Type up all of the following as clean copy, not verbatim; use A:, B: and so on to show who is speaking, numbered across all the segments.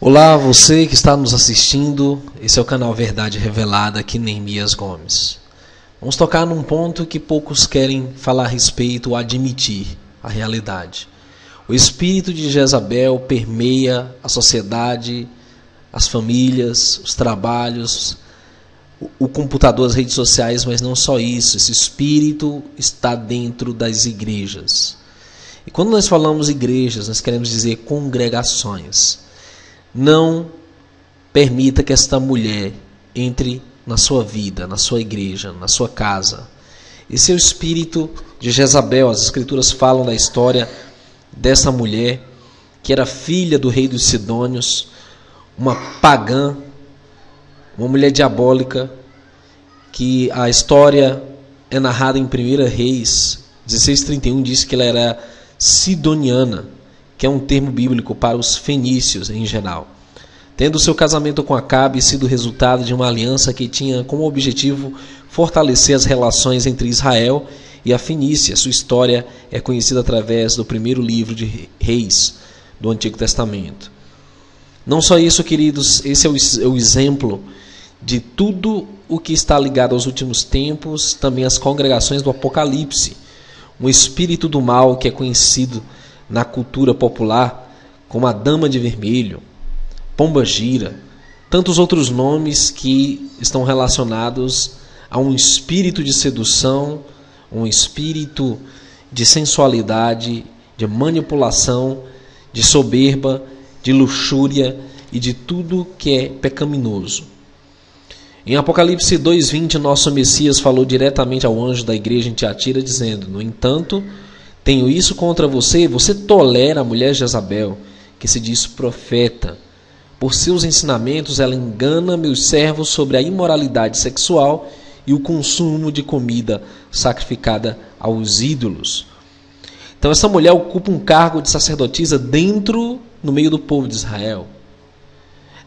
A: Olá, você que está nos assistindo, esse é o canal Verdade Revelada, aqui Neemias Gomes. Vamos tocar num ponto que poucos querem falar a respeito ou admitir a realidade. O espírito de Jezabel permeia a sociedade, as famílias, os trabalhos, o computador, as redes sociais, mas não só isso, esse espírito está dentro das igrejas. E quando nós falamos igrejas, nós queremos dizer congregações. Não permita que esta mulher entre na sua vida, na sua igreja, na sua casa. Esse é o espírito de Jezabel. As escrituras falam da história dessa mulher, que era filha do rei dos Sidônios, uma pagã, uma mulher diabólica, que a história é narrada em 1 Reis 16:31, diz que ela era sidoniana, que é um termo bíblico para os fenícios em geral. Tendo seu casamento com Acabe sido resultado de uma aliança que tinha como objetivo fortalecer as relações entre Israel e a Fenícia. Sua história é conhecida através do primeiro livro de Reis do Antigo Testamento. Não só isso, queridos, esse é o exemplo de tudo o que está ligado aos últimos tempos, também as congregações do Apocalipse. Um espírito do mal que é conhecido na cultura popular como a Dama de Vermelho, Pombagira, tantos outros nomes que estão relacionados a um espírito de sedução, um espírito de sensualidade, de manipulação, de soberba, de luxúria e de tudo que é pecaminoso. Em Apocalipse 2:20, nosso Messias falou diretamente ao anjo da igreja em Tiatira, dizendo: no entanto, tenho isso contra você, você tolera a mulher Jezabel, que se diz profeta. Por seus ensinamentos, ela engana meus servos sobre a imoralidade sexual e o consumo de comida sacrificada aos ídolos. Então, essa mulher ocupa um cargo de sacerdotisa no meio do povo de Israel.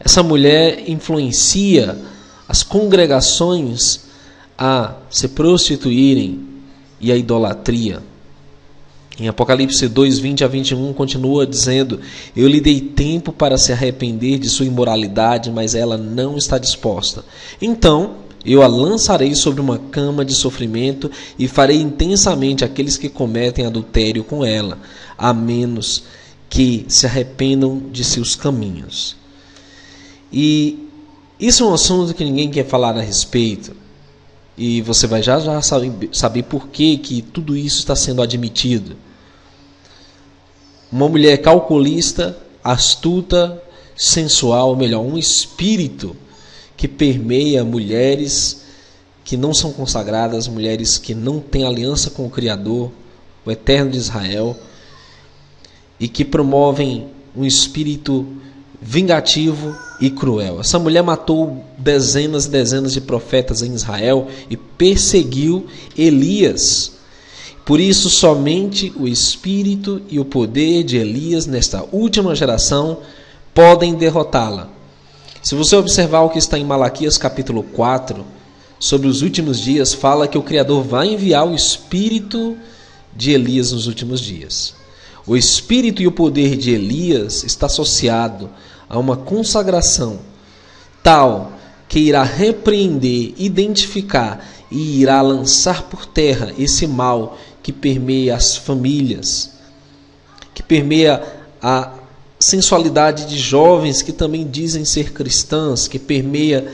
A: Essa mulher influencia as congregações a se prostituírem e a idolatria. Em Apocalipse 2:20-21 continua dizendo: eu lhe dei tempo para se arrepender de sua imoralidade, mas ela não está disposta. Então eu a lançarei sobre uma cama de sofrimento e farei intensamente aqueles que cometem adultério com ela, a menos que se arrependam de seus caminhos. E isso é um assunto que ninguém quer falar a respeito. E você vai já saber por que tudo isso está sendo admitido. Uma mulher calculista, astuta, sensual, um espírito que permeia mulheres que não são consagradas, mulheres que não têm aliança com o Criador, o Eterno de Israel, e que promovem um espírito vingativo e cruel. Essa mulher matou dezenas e dezenas de profetas em Israel e perseguiu Elias. Por isso, somente o espírito e o poder de Elias nesta última geração podem derrotá-la. Se você observar o que está em Malaquias capítulo 4, sobre os últimos dias, fala que o Criador vai enviar o espírito de Elias nos últimos dias. O espírito e o poder de Elias está associado a uma consagração tal que irá repreender, identificar e irá lançar por terra esse mal que permeia as famílias, que permeia a sensualidade de jovens que também dizem ser cristãs, que permeia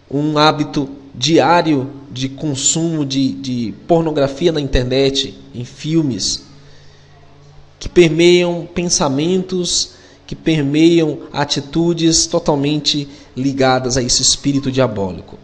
A: um hábito diário de consumo de pornografia na internet, em filmes, que permeiam pensamentos, que permeiam atitudes totalmente ligadas a esse espírito diabólico.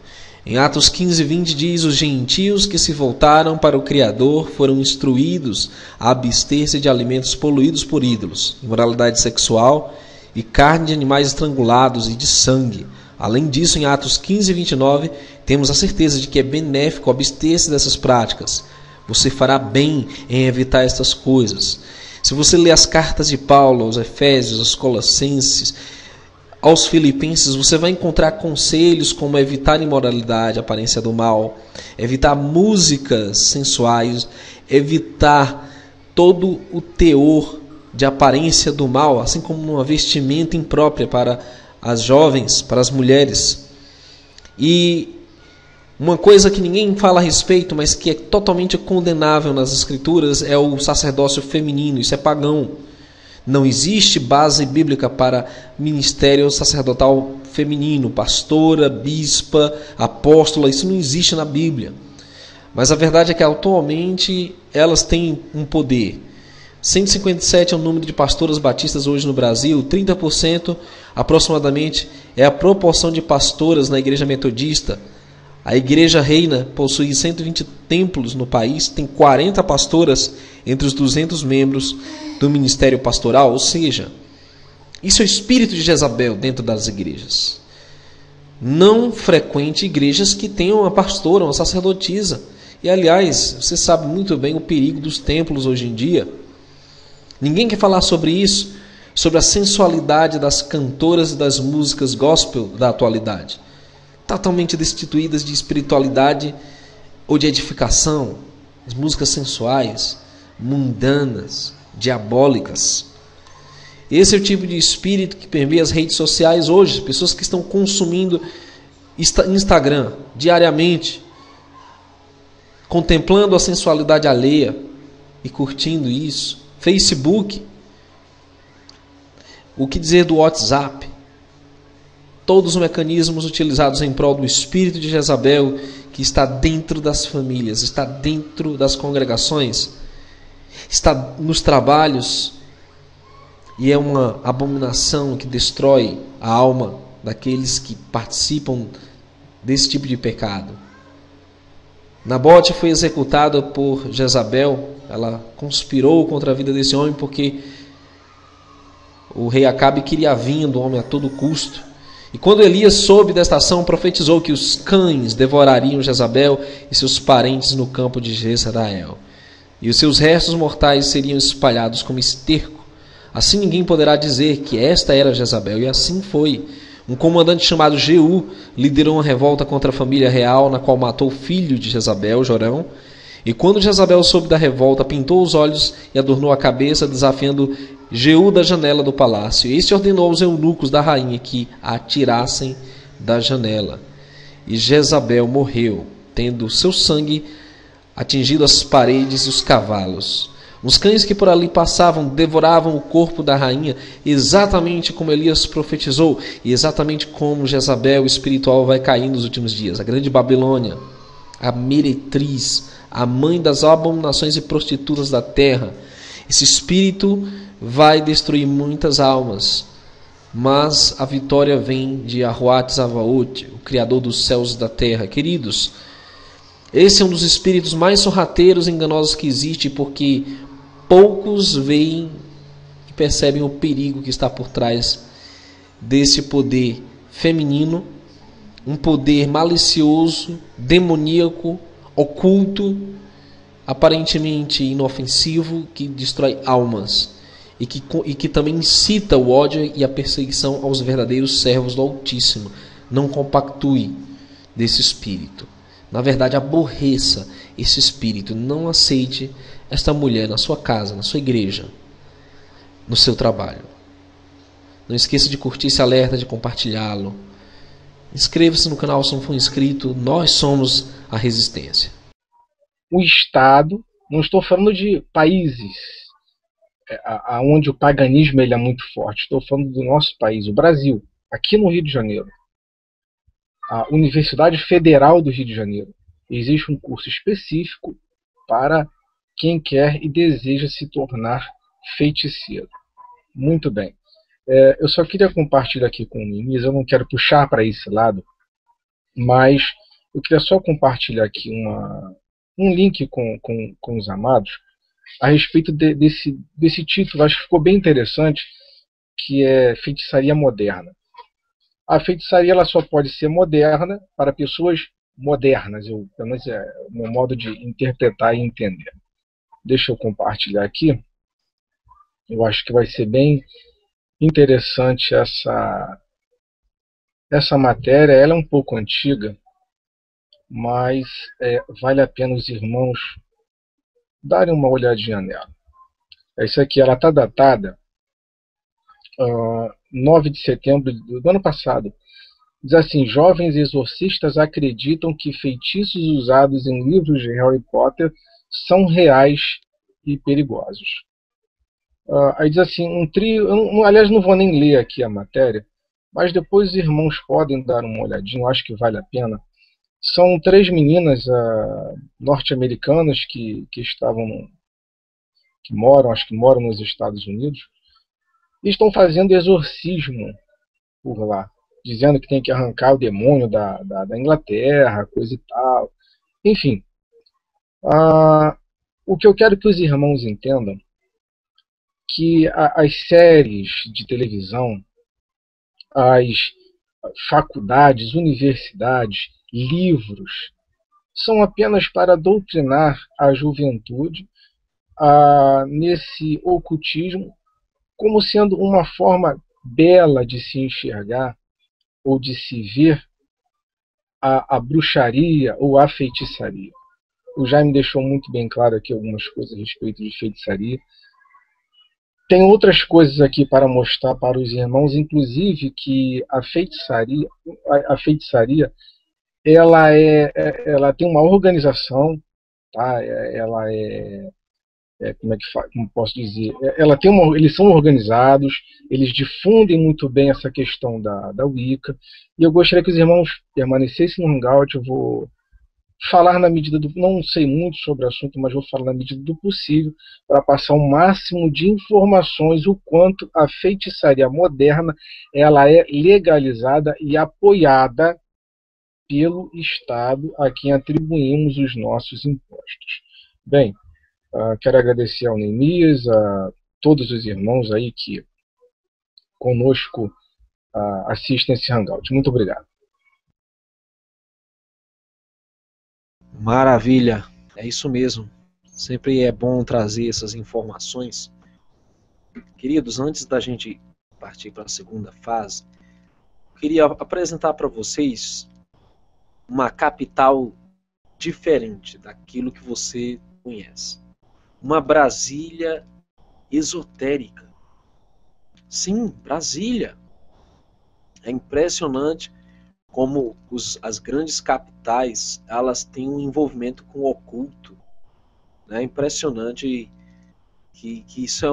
A: Em Atos 15:20 diz: os gentios que se voltaram para o Criador foram instruídos a abster-se de alimentos poluídos por ídolos, imoralidade sexual e carne de animais estrangulados e de sangue. Além disso, em Atos 15:29, temos a certeza de que é benéfico abster-se dessas práticas. Você fará bem em evitar estas coisas. Se você ler as cartas de Paulo aos Efésios, aos Colossenses, aos Filipenses, você vai encontrar conselhos como evitar imoralidade, aparência do mal, evitar músicas sensuais, evitar todo o teor de aparência do mal, assim como uma vestimenta imprópria para as jovens, para as mulheres. E uma coisa que ninguém fala a respeito, mas que é totalmente condenável nas Escrituras, é o sacerdócio feminino. Isso é pagão. Não existe base bíblica para ministério sacerdotal feminino, pastora, bispa, apóstola, isso não existe na Bíblia. Mas a verdade é que atualmente elas têm um poder. 157 é o número de pastoras batistas hoje no Brasil, 30% aproximadamente é a proporção de pastoras na igreja metodista. A Igreja Reina possui 120 templos no país, tem 40 pastoras entre os 200 membros do ministério pastoral, ou seja, isso é o espírito de Jezabel dentro das igrejas. Não frequente igrejas que tenham uma pastora, uma sacerdotisa. E aliás, você sabe muito bem o perigo dos templos hoje em dia. Ninguém quer falar sobre isso, sobre a sensualidade das cantoras e das músicas gospel da atualidade. Totalmente destituídas de espiritualidade ou de edificação, as músicas sensuais, mundanas, diabólicas. Esse é o tipo de espírito que permeia as redes sociais hoje, pessoas que estão consumindo Instagram diariamente, contemplando a sensualidade alheia e curtindo isso. Facebook, o que dizer do WhatsApp? Todos os mecanismos utilizados em prol do espírito de Jezabel, que está dentro das famílias, está dentro das congregações, está nos trabalhos, e é uma abominação que destrói a alma daqueles que participam desse tipo de pecado. Nabote foi executado por Jezabel. Ela conspirou contra a vida desse homem porque o rei Acabe queria a vinha do homem a todo custo. E quando Elias soube desta ação, profetizou que os cães devorariam Jezabel e seus parentes no campo de Jezreel, e os seus restos mortais seriam espalhados como esterco. Assim ninguém poderá dizer que esta era Jezabel. E assim foi. Um comandante chamado Jeú liderou uma revolta contra a família real, na qual matou o filho de Jezabel, Jorão. E quando Jezabel soube da revolta, pintou os olhos e adornou a cabeça, desafiando Jeú da janela do palácio. Este ordenou aos eunucos da rainha que a atirassem da janela. E Jezabel morreu, tendo seu sangue atingido as paredes e os cavalos. Os cães que por ali passavam devoravam o corpo da rainha, exatamente como Elias profetizou, e exatamente como Jezabel espiritual vai cair nos últimos dias. A grande Babilônia, a meretriz, a mãe das abominações e prostitutas da terra. Esse espírito vai destruir muitas almas, mas a vitória vem de Yahuwah Tzavaot, o Criador dos céus e da terra. Queridos, esse é um dos espíritos mais sorrateiros e enganosos que existe, porque poucos veem e percebem o perigo que está por trás desse poder feminino, um poder malicioso, demoníaco, oculto, aparentemente inofensivo, que destrói almas e que também incita o ódio e a perseguição aos verdadeiros servos do Altíssimo. Não compactue desse espírito. Na verdade, aborreça esse espírito. Não aceite esta mulher na sua casa, na sua igreja, no seu trabalho. Não esqueça de curtir esse alerta, de compartilhá-lo. Inscreva-se no canal se não for inscrito. Nós somos a resistência.
B: O Estado, não estou falando de países onde o paganismo ele é muito forte, estou falando do nosso país, o Brasil, aqui no Rio de Janeiro. A Universidade Federal do Rio de Janeiro. Existe um curso específico para quem quer e deseja se tornar feiticeiro. Muito bem. Eu só queria compartilhar aqui com o Niniz, eu não quero puxar para esse lado, mas eu queria só compartilhar aqui um link com os amados a respeito desse título, acho que ficou bem interessante, que é Feitiçaria Moderna. A feitiçaria ela só pode ser moderna para pessoas modernas, pelo menos é o meu modo de interpretar e entender. Deixa eu compartilhar aqui. Eu acho que vai ser bem interessante essa matéria. Ela é um pouco antiga, mas vale a pena os irmãos darem uma olhadinha nela. Isso aqui, ela está datada 9 de setembro do ano passado. Diz assim: jovens exorcistas acreditam que feitiços usados em livros de Harry Potter são reais e perigosos. Aí diz assim, um trio, aliás, não vou nem ler aqui a matéria, mas depois os irmãos podem dar uma olhadinha, eu acho que vale a pena. São 3 meninas norte-americanas que acho que moram nos Estados Unidos, e estão fazendo exorcismo por lá, dizendo que tem que arrancar o demônio da Inglaterra, coisa e tal. Enfim, o que eu quero que os irmãos entendam, que as séries de televisão, as faculdades, universidades, livros, são apenas para doutrinar a juventude nesse ocultismo como sendo uma forma bela de se enxergar ou de se ver a bruxaria ou a feitiçaria. O Jaime deixou muito bem claro aqui algumas coisas a respeito de feitiçaria. Tem outras coisas aqui para mostrar para os irmãos, inclusive que a feitiçaria ela tem uma organização, tá? Como posso dizer? Eles são organizados, eles difundem muito bem essa questão da Wicca, e eu gostaria que os irmãos permanecessem no Hangout. Eu vou falar na medida do... Não sei muito sobre o assunto, mas vou falar na medida do possível para passar o máximo de informações o quanto a feitiçaria moderna ela é legalizada e apoiada pelo Estado a quem atribuímos os nossos impostos. Bem, quero agradecer ao Neemias, a todos os irmãos aí que conosco assistem esse Hangout. Muito obrigado.
A: Maravilha, é isso mesmo. Sempre é bom trazer essas informações. Queridos, antes da gente partir para a segunda fase, eu queria apresentar para vocês uma capital diferente daquilo que você conhece. Uma Brasília esotérica. Sim, Brasília. É impressionante como as grandes capitais, elas têm um envolvimento com o oculto. É impressionante que isso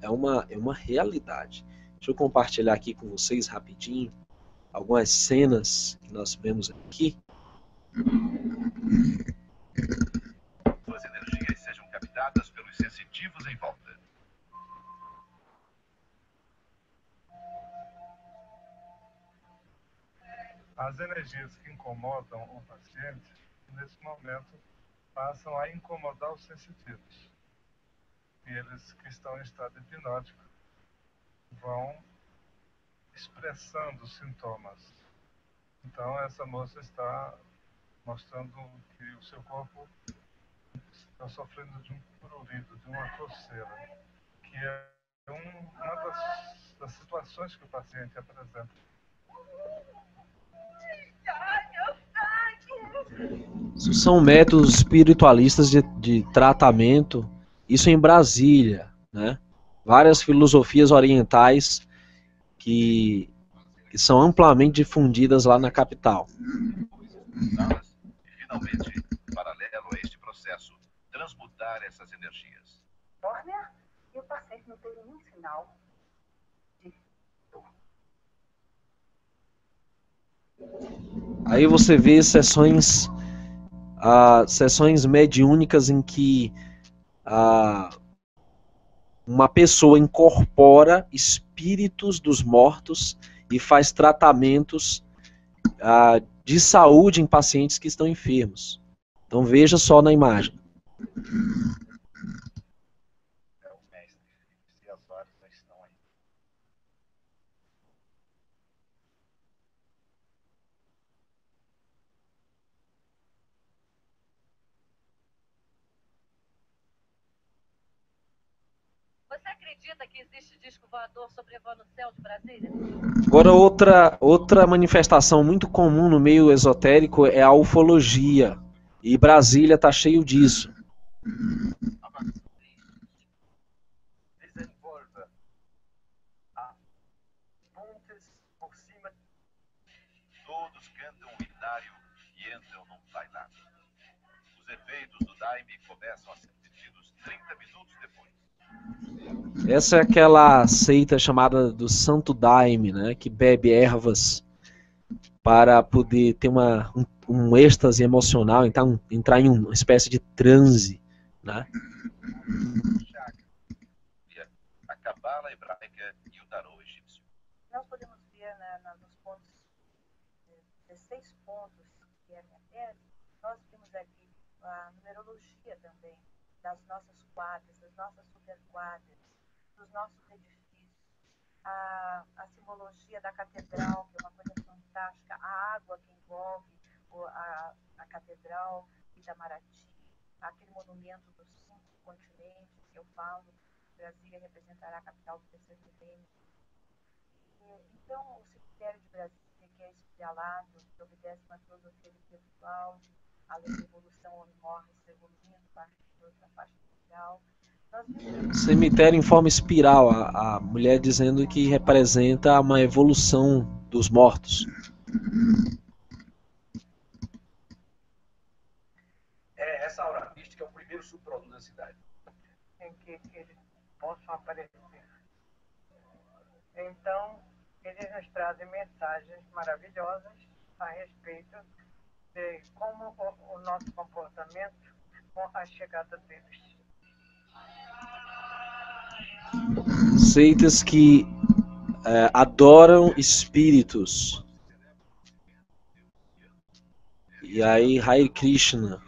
A: é uma realidade. Deixa eu compartilhar aqui com vocês rapidinho algumas cenas que nós vemos aqui.
C: Suas energias sejam captadas pelos sensitivos em volta.
D: As energias que incomodam o paciente, nesse momento, passam a incomodar os sensitivos. E eles que estão em estado hipnótico vão expressando os sintomas. Então, essa moça está mostrando que o seu corpo está sofrendo de um prurido, de uma coceira, que é uma das situações que o paciente apresenta.
A: São métodos espiritualistas de tratamento, isso em Brasília, né? Várias filosofias orientais que são amplamente difundidas lá na capital.
C: E, finalmente, paralelo a este processo, transmutar essas energias.
E: Warner, e o paciente não teve nenhum sinal de dor.
A: Aí você vê sessões mediúnicas em que uma pessoa incorpora espíritos dos mortos e faz tratamentos de saúde em pacientes que estão enfermos. Então veja só na imagem.
D: É o mestre, e as horas já estão aí.
E: Você acredita que existe disco voador sobrevoando o céu de Brasília?
A: Agora outra manifestação muito comum no meio esotérico é a ufologia. E Brasília está cheio disso.
C: cenário e entram num bailado. Os efeitos do daime começam a ser sentidos 30 minutos depois.
A: Essa é aquela seita chamada do Santo Daime, né? Que bebe ervas para poder ter um êxtase emocional, então entrar em uma espécie de transe, né?
C: A cabala hebraica e o tarô egípcio.
E: Nós podemos ver nos pontos, 16 pontos que é a minha tese, nós temos aqui a numerologia também, das nossas quadras, das nossas superquadras, dos nossos edifícios, a simbologia da catedral, que é uma coisa fantástica, a água que envolve a catedral Itamaraty, aquele monumento dos 5 continentes que eu falo, Brasília representará a capital do terceiro milênio. Então, o cemitério de Brasília, que é espialado, que obedece uma filosofia espiritual, a lei da evolução, o homem morre se evoluindo, parte de outra parte mundial.
A: Cemitério em forma espiral, a mulher dizendo que representa uma evolução dos mortos.
F: Essa aura mística é o primeiro subproduto da cidade.
G: Em que eles possam aparecer. Então, eles nos trazem mensagens maravilhosas a respeito de como o nosso comportamento com a chegada deles.
A: Seitas que adoram espíritos. E aí Hare Krishna,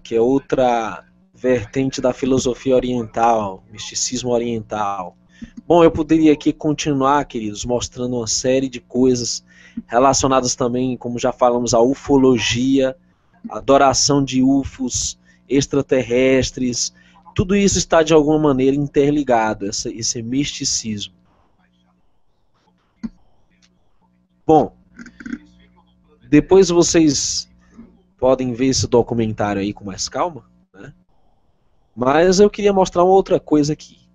A: que é outra vertente da filosofia oriental, misticismo oriental. Bom, eu poderia aqui continuar, queridos, mostrando uma série de coisas relacionadas também, como já falamos, à ufologia, adoração de UFOs, extraterrestres. Tudo isso está de alguma maneira interligado, esse misticismo. Bom, depois vocês podem ver esse documentário aí com mais calma, né? Mas eu queria mostrar uma outra coisa aqui.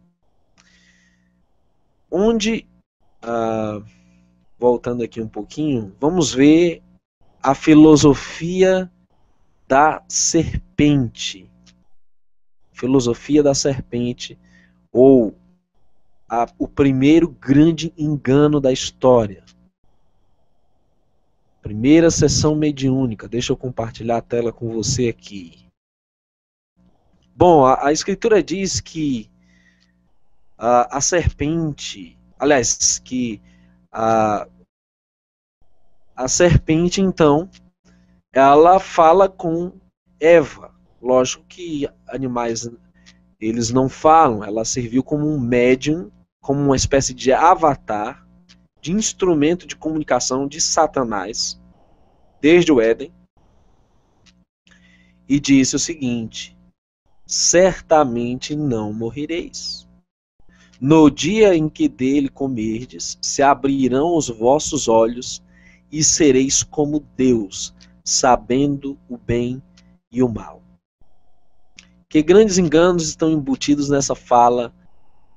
A: Voltando aqui um pouquinho, vamos ver a filosofia da serpente. Filosofia da serpente, ou o primeiro grande engano da história. Primeira sessão mediúnica. Deixa eu compartilhar a tela com você aqui. Bom, a escritura diz que a serpente, aliás, que a serpente, então, ela fala com Eva. Lógico que animais, eles não falam, ela serviu como um médium, como uma espécie de avatar, de instrumento de comunicação de Satanás, desde o Éden, e disse o seguinte: certamente não morrereis. No dia em que dele comerdes, se abrirão os vossos olhos, e sereis como Deus, sabendo o bem e o mal. Que grandes enganos estão embutidos nessa fala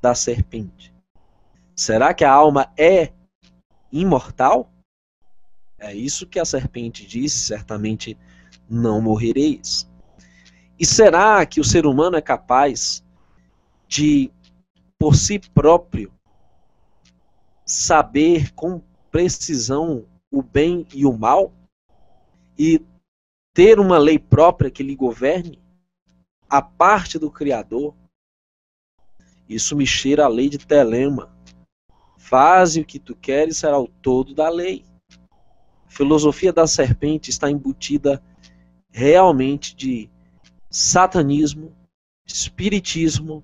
A: da serpente? Será que a alma é imortal? É isso que a serpente disse, certamente não morrereis. E será que o ser humano é capaz de, por si próprio, saber com precisão o bem e o mal? E ter uma lei própria que lhe governe? A parte do Criador? Isso me cheira a lei de Telema. Faze o que tu queres, será o todo da lei. A filosofia da serpente está embutida realmente de satanismo, espiritismo,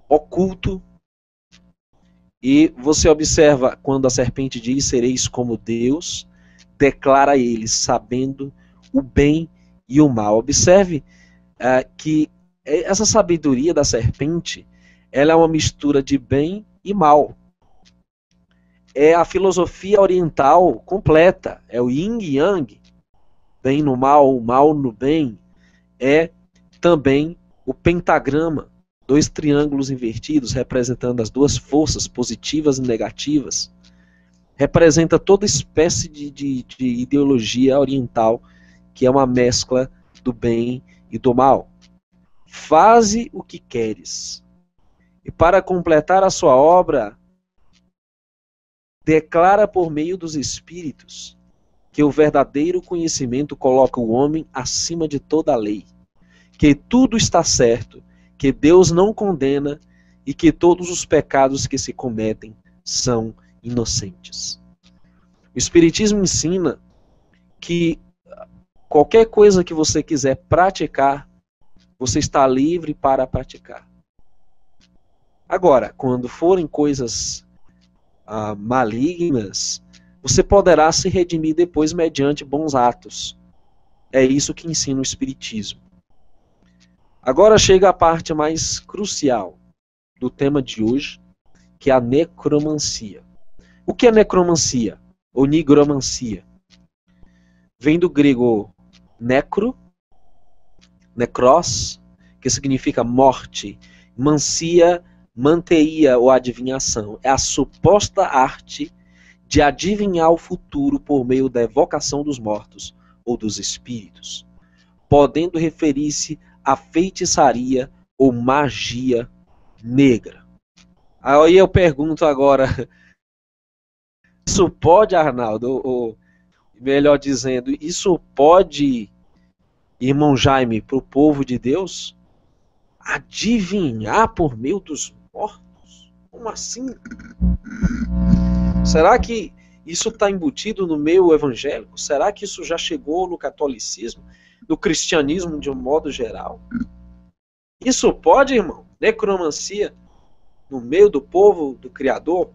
A: oculto. E você observa quando a serpente diz: sereis como Deus, declara ele, sabendo o bem e o mal. Observe que essa sabedoria da serpente, ela é uma mistura de bem e mal. É a filosofia oriental completa, é o yin e yang, bem no mal, o mal no bem. É também o pentagrama, 2 triângulos invertidos representando as duas forças positivas e negativas.
H: representa toda espécie de ideologia oriental, que é uma mescla do bem e do mal. Faze o que queres. E para completar a sua obra, declara por meio dos espíritos que o verdadeiro conhecimento coloca o homem acima de toda a lei, que tudo está certo, que Deus não condena e que todos os pecados que se cometem são inocentes. O Espiritismo ensina que qualquer coisa que você quiser praticar, você está livre para praticar. Agora, quando forem coisas malignas, você poderá se redimir depois mediante bons atos. É isso que ensina o Espiritismo. Agora chega a parte mais crucial do tema de hoje, que é a necromancia. O que é necromancia? Ou nigromancia? Vem do grego necro, necros, que significa morte, mancia, manteia ou adivinhação. É a suposta arte de adivinhar o futuro por meio da evocação dos mortos ou dos espíritos, podendo referir-se a feitiçaria ou magia negra. Aí eu pergunto agora, isso pode, Arnaldo, ou melhor dizendo, isso pode, irmão Jaime, para o povo de Deus, adivinhar por meio dos mortos? Como assim? Será que isso está embutido no meio evangélico? Será que isso já chegou no catolicismo, no cristianismo de um modo geral? Isso pode, irmão? Necromancia no meio do povo do Criador?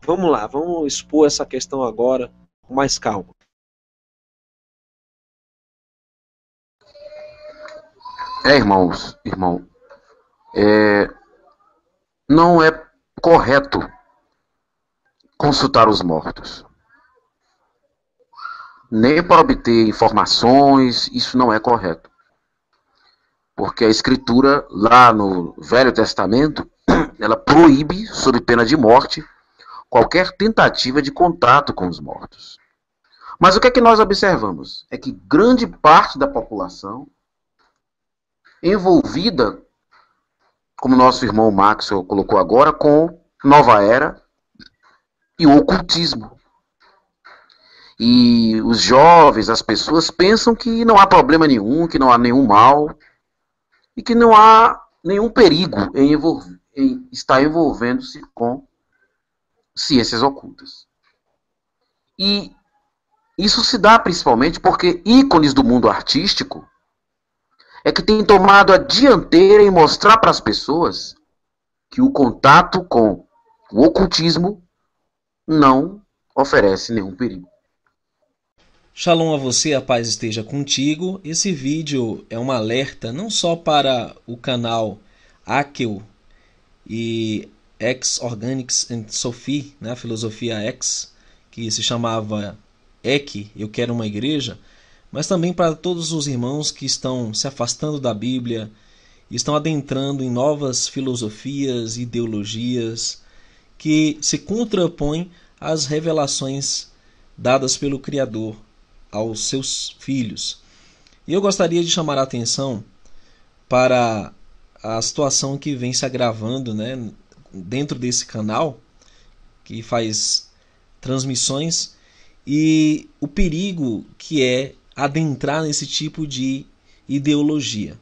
H: Vamos lá, vamos expor essa questão agora com mais calma.
I: Irmão, não é correto consultar os mortos. Nem para obter informações, isso não é correto. Porque a Escritura, lá no Velho Testamento, ela proíbe, sob pena de morte, qualquer tentativa de contato com os mortos. Mas o que é que nós observamos? É que grande parte da população envolvida, como nosso irmão Maxwell colocou agora, com Nova Era e o ocultismo. E os jovens, as pessoas pensam que não há problema nenhum, que não há nenhum mal e que não há nenhum perigo em estar envolvendo-se com ciências ocultas. E isso se dá principalmente porque ícones do mundo artístico é que têm tomado a dianteira em mostrar para as pessoas que o contato com o ocultismo não oferece nenhum perigo.
A: Shalom a você, a paz esteja contigo. Esse vídeo é um alerta não só para o canal Akel e Ex Organics and Sophie, né, a filosofia X, que se chamava EC, Eu Quero uma Igreja, mas também para todos os irmãos que estão se afastando da Bíblia, estão adentrando em novas filosofias, ideologias, que se contrapõem às revelações dadas pelo Criador aos seus filhos. E eu gostaria de chamar a atenção para a situação que vem se agravando, né, dentro desse canal, que faz transmissões, e o perigo que é adentrar nesse tipo de ideologia.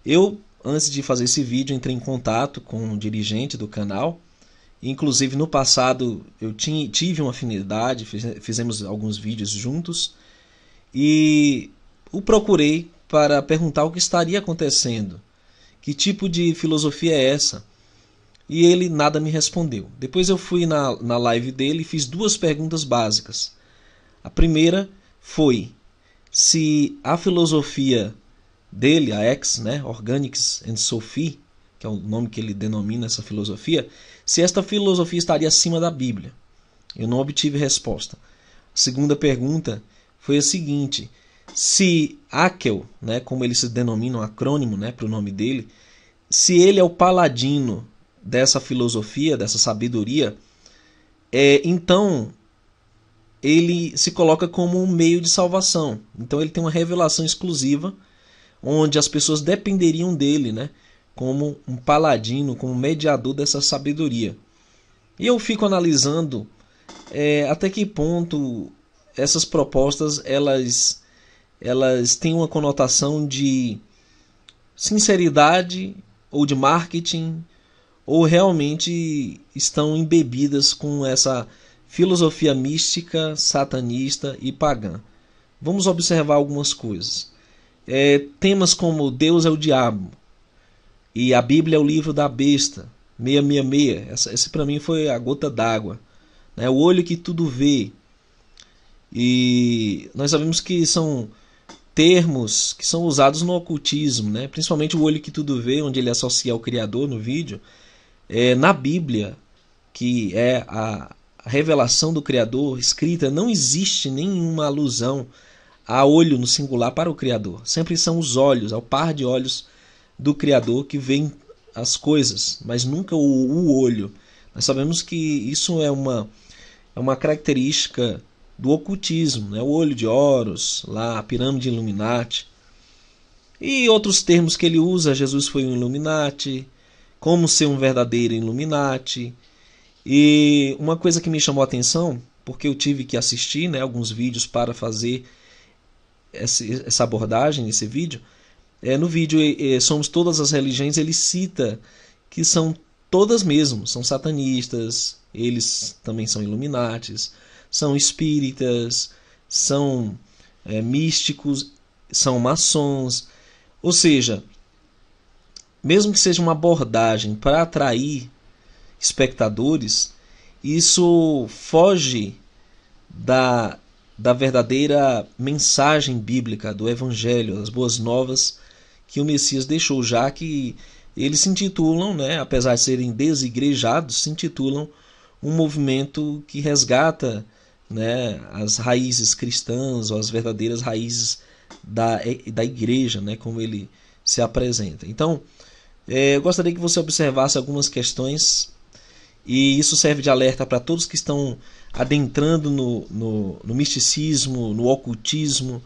A: Eu, antes de fazer esse vídeo, entrei em contato com um dirigente do canal. Inclusive, no passado, eu tive uma afinidade, fizemos alguns vídeos juntos, e o procurei para perguntar o que estaria acontecendo, que tipo de filosofia é essa, e ele nada me respondeu. Depois eu fui na live dele e fiz duas perguntas básicas. A primeira foi se a filosofia dele, a X, né, Organics and Sophie, que é o nome que ele denomina essa filosofia, se esta filosofia estaria acima da Bíblia. Eu não obtive resposta. A segunda pergunta foi a seguinte: se Akel, né, como ele se denomina, um acrônimo, né, para o nome dele, se ele é o paladino dessa filosofia, dessa sabedoria, Então, ele se coloca como um meio de salvação. Então ele tem uma revelação exclusiva, onde as pessoas dependeriam dele, né, como um paladino, como mediador dessa sabedoria. E eu fico analisando até que ponto essas propostas elas têm uma conotação de sinceridade ou de marketing, ou realmente estão embebidas com essa filosofia mística, satanista e pagã. Vamos observar algumas coisas. Temas como Deus é o diabo e a Bíblia é o livro da besta, 666, esse para mim foi a gota d'água, né? O olho que tudo vê. E nós sabemos que são termos que são usados no ocultismo, né? Principalmente o olho que tudo vê, onde ele associa ao Criador no vídeo. Na Bíblia, que é a revelação do Criador escrita, não existe nenhuma alusão a olho no singular para o Criador. Sempre são os olhos, ao par de olhos do Criador que veem as coisas, mas nunca o olho. Nós sabemos que isso é uma característica do ocultismo, né? O olho de Horus, lá, a pirâmide Illuminati. E outros termos que ele usa, Jesus foi um Illuminati, como ser um verdadeiro Illuminati. E uma coisa que me chamou a atenção, porque eu tive que assistir, né, alguns vídeos para fazer essa abordagem, esse vídeo. No vídeo Somos Todas as Religiões, ele cita que são todas mesmo, são satanistas, eles também são Illuminatis, são espíritas, são místicos, são maçons. Ou seja, mesmo que seja uma abordagem para atrair espectadores, isso foge da verdadeira mensagem bíblica do Evangelho, das boas novas que o Messias deixou, já que eles se intitulam, né, apesar de serem desigrejados, se intitulam um movimento que resgata, né, as raízes cristãs ou as verdadeiras raízes da igreja, né, como ele se apresenta. Então, eu gostaria que você observasse algumas questões, e isso serve de alerta para todos que estão adentrando no misticismo, no ocultismo,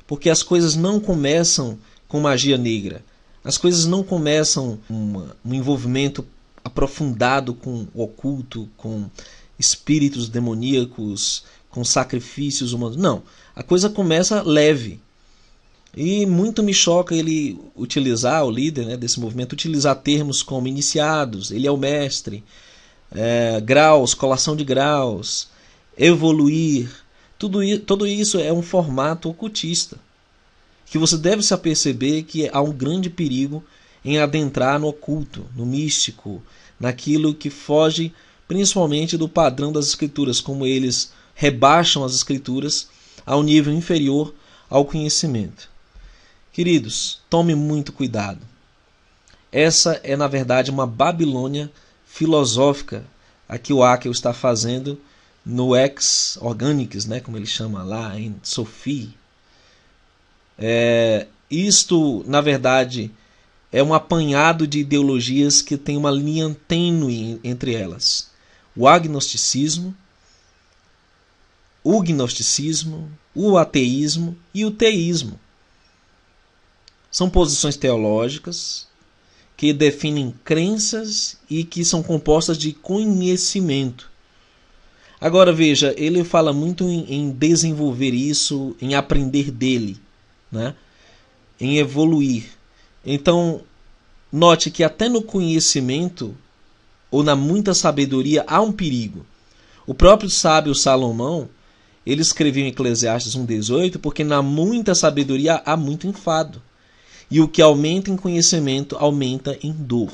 A: porque as coisas não começam com magia negra. As coisas não começam com um envolvimento aprofundado com o oculto, com espíritos demoníacos, com sacrifícios humanos. Não, a coisa começa leve. E muito me choca ele utilizar, o líder, né, desse movimento, utilizar termos como iniciados, ele é o mestre, graus, colação de graus, evoluir. Tudo isso é um formato ocultista, que você deve se aperceber que há um grande perigo em adentrar no oculto, no místico, naquilo que foge principalmente do padrão das escrituras, como eles rebaixam as escrituras a um nível inferior ao conhecimento. Queridos, tome muito cuidado. Essa é, na verdade, uma Babilônia filosófica a que o Haeckel está fazendo no Ex Organics, né, como ele chama lá em Sophie. Isto, na verdade, é um apanhado de ideologias que tem uma linha tênue entre elas. O agnosticismo, o gnosticismo, o ateísmo e o teísmo. São posições teológicas que definem crenças e que são compostas de conhecimento. Agora veja, ele fala muito em desenvolver isso, em aprender dele, né? Em evoluir. Então, note que até no conhecimento ou na muita sabedoria há um perigo. O próprio sábio Salomão, ele escreveu em Eclesiastes 1,18, porque na muita sabedoria há muito enfado. E o que aumenta em conhecimento aumenta em dor.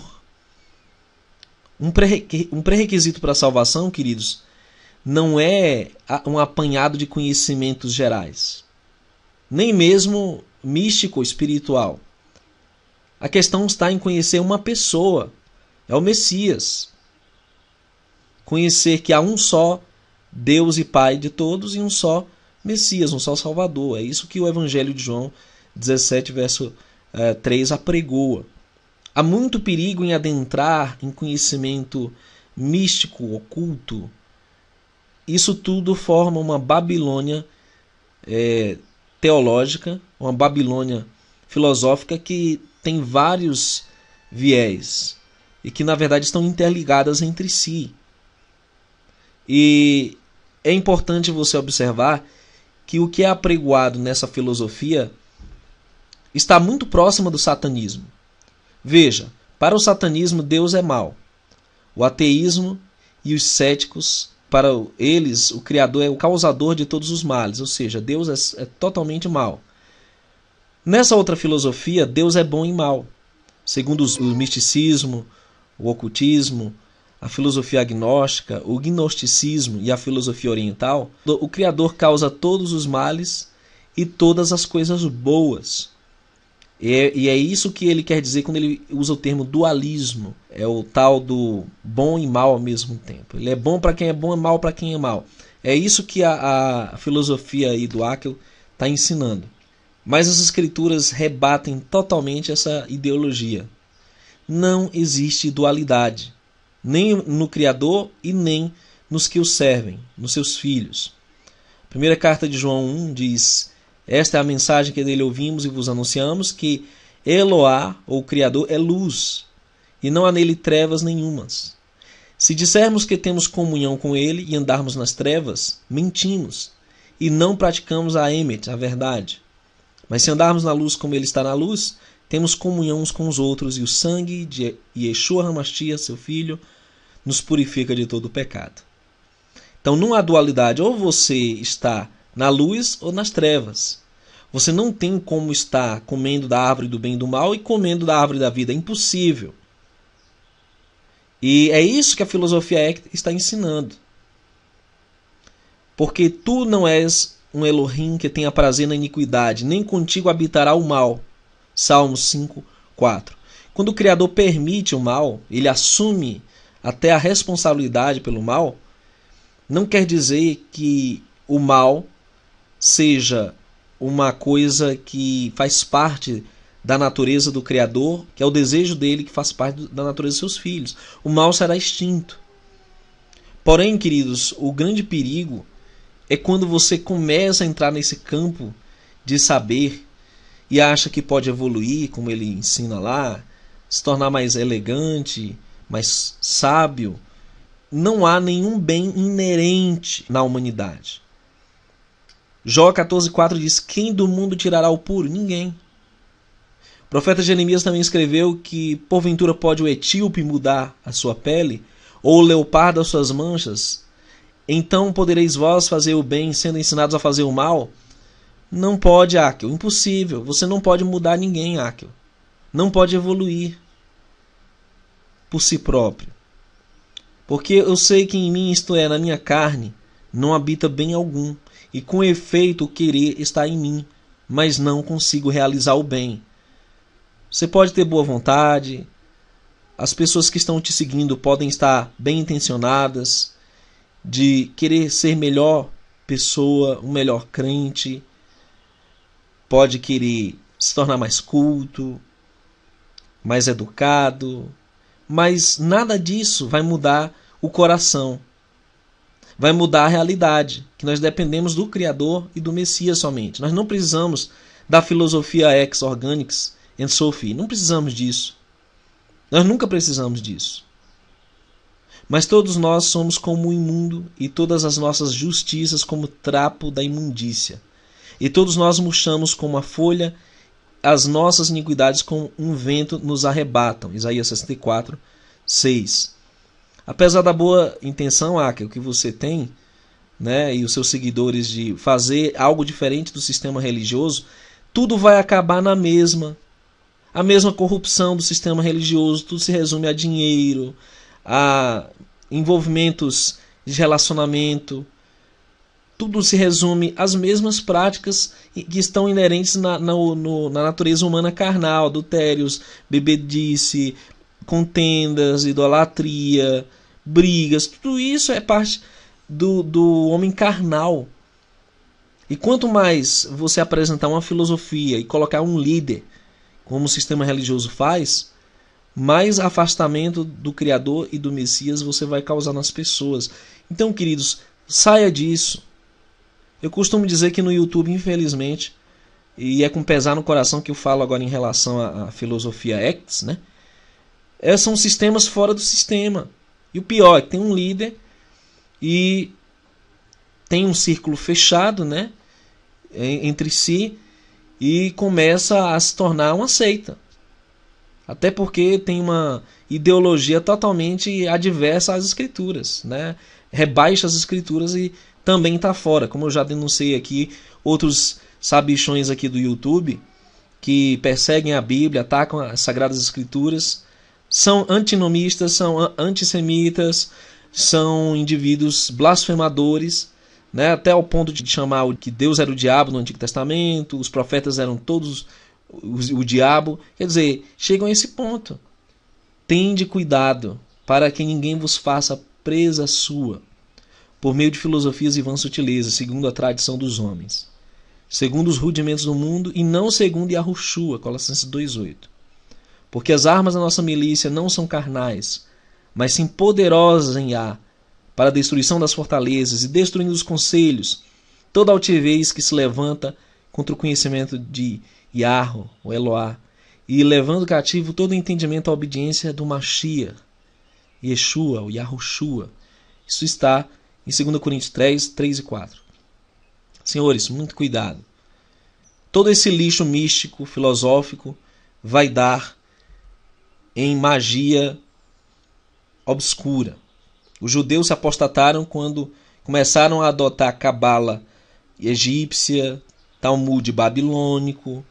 A: Um pré-requisito para a salvação, queridos, não é um apanhado de conhecimentos gerais, nem mesmo místico ou espiritual. A questão está em conhecer uma pessoa, é o Messias. Conhecer que há um só Deus e Pai de todos e um só Messias, um só Salvador. É isso que o Evangelho de João 17, verso 3 apregoa. Há muito perigo em adentrar em conhecimento místico, oculto, isso tudo forma uma Babilônia teológica, uma Babilônia filosófica que tem vários viés e que na verdade estão interligadas entre si. E é importante você observar que o que é apregoado nessa filosofia está muito próximo do satanismo. Veja, para o satanismo Deus é mau. O ateísmo e os céticos, para eles o Criador é o causador de todos os males, ou seja, Deus é totalmente mau. Nessa outra filosofia, Deus é bom e mau. Segundo o misticismo, o ocultismo, a filosofia agnóstica, o gnosticismo e a filosofia oriental, o Criador causa todos os males e todas as coisas boas. E é isso que ele quer dizer quando ele usa o termo dualismo. É o tal do bom e mal ao mesmo tempo. Ele é bom para quem é bom e mal para quem é mal. É isso que a filosofia aí do Haeckel está ensinando. Mas as escrituras rebatem totalmente essa ideologia. Não existe dualidade, nem no Criador e nem nos que o servem, nos seus filhos. A primeira carta de João 1 diz: esta é a mensagem que dele ouvimos e vos anunciamos, que Eloá, ou Criador, é luz, e não há nele trevas nenhumas. Se dissermos que temos comunhão com ele e andarmos nas trevas, mentimos, e não praticamos a emet, a verdade. Mas se andarmos na luz como ele está na luz, temos comunhão uns com os outros, e o sangue de Yeshua HaMashiach, seu Filho, nos purifica de todo o pecado. Então não há dualidade, ou você está na luz ou nas trevas. Você não tem como estar comendo da árvore do bem e do mal e comendo da árvore da vida. É impossível. E é isso que a filosofia está ensinando. Porque tu não és um Elohim que tenha prazer na iniquidade, nem contigo habitará o mal. Salmos 5, 4. Quando o Criador permite o mal, ele assume até a responsabilidade pelo mal, não quer dizer que o mal seja uma coisa que faz parte da natureza do Criador, que é o desejo dele, que faz parte da natureza dos seus filhos. O mal será extinto. Porém, queridos, o grande perigo é quando você começa a entrar nesse campo de saber e acha que pode evoluir, como ele ensina lá, se tornar mais elegante, mais sábio. Não há nenhum bem inerente na humanidade. Jó 14,4 diz: quem do mundo tirará o puro? Ninguém. O profeta Jeremias também escreveu que porventura pode o etíope mudar a sua pele, ou o leopardo as suas manchas? Então podereis vós fazer o bem, sendo ensinados a fazer o mal? Não pode, Haeckel. Impossível. Você não pode mudar ninguém, Haeckel. Não pode evoluir por si próprio. Porque eu sei que em mim, isto é, na minha carne, não habita bem algum. E com efeito o querer está em mim, mas não consigo realizar o bem. Você pode ter boa vontade, as pessoas que estão te seguindo podem estar bem intencionadas, de querer ser melhor pessoa, um melhor crente, pode querer se tornar mais culto, mais educado, mas nada disso vai mudar o coração. Vai mudar a realidade, que nós dependemos do Criador e do Messias somente. Nós não precisamos da filosofia ex organics and Sophie. Não precisamos disso. Nós nunca precisamos disso. Mas todos nós somos como o imundo, e todas as nossas justiças como trapo da imundícia. E todos nós murchamos como a folha, as nossas iniquidades com um vento nos arrebatam. Isaías 64, 6. Apesar da boa intenção, Haeckel, que você tem, né, e os seus seguidores de fazer algo diferente do sistema religioso, tudo vai acabar na mesma. A mesma corrupção do sistema religioso, tudo se resume a dinheiro, a envolvimentos de relacionamento, tudo se resume às mesmas práticas que estão inerentes na natureza humana carnal, adultérios, bebedice, contendas, idolatria, brigas, tudo isso é parte do homem carnal. E quanto mais você apresentar uma filosofia e colocar um líder, como o sistema religioso faz, mais afastamento do Criador e do Messias você vai causar nas pessoas. Então, queridos, Saia disso. Eu costumo dizer que no YouTube, infelizmente, e é com pesar no coração que eu falo agora em relação à filosofia X, né? São sistemas fora do sistema. E o pior é que tem um líder e tem um círculo fechado, né, entre si, e começa a se tornar uma seita. Até porque tem uma ideologia totalmente adversa às escrituras, né? Rebaixa as escrituras e também está fora. Como eu já denunciei aqui, outros sabichões aqui do YouTube que perseguem a Bíblia, atacam as Sagradas Escrituras, são antinomistas, são antissemitas, são indivíduos blasfemadores, né? Até ao ponto de chamar que Deus era o diabo no Antigo Testamento, os profetas eram todos o diabo. Quer dizer, chegam a esse ponto. Tende cuidado para que ninguém vos faça presa sua, por meio de filosofias e vãs sutilezas, segundo a tradição dos homens, segundo os rudimentos do mundo, e não segundo Yahushua, Colossenses 2,8. Porque as armas da nossa milícia não são carnais, mas sim poderosas em Yah, para a destruição das fortalezas, e destruindo os conselhos, toda altivez que se levanta contra o conhecimento de Yahweh, o Eloá, e levando cativo todo o entendimento à obediência do Mashiach, Yeshua, o Yahushua. Isso está em 2 Coríntios 3, 3 e 4. Senhores, muito cuidado. Todo esse lixo místico, filosófico, vai dar em magia obscura. Os judeus se apostataram quando começaram a adotar a cabala egípcia, Talmud babilônico.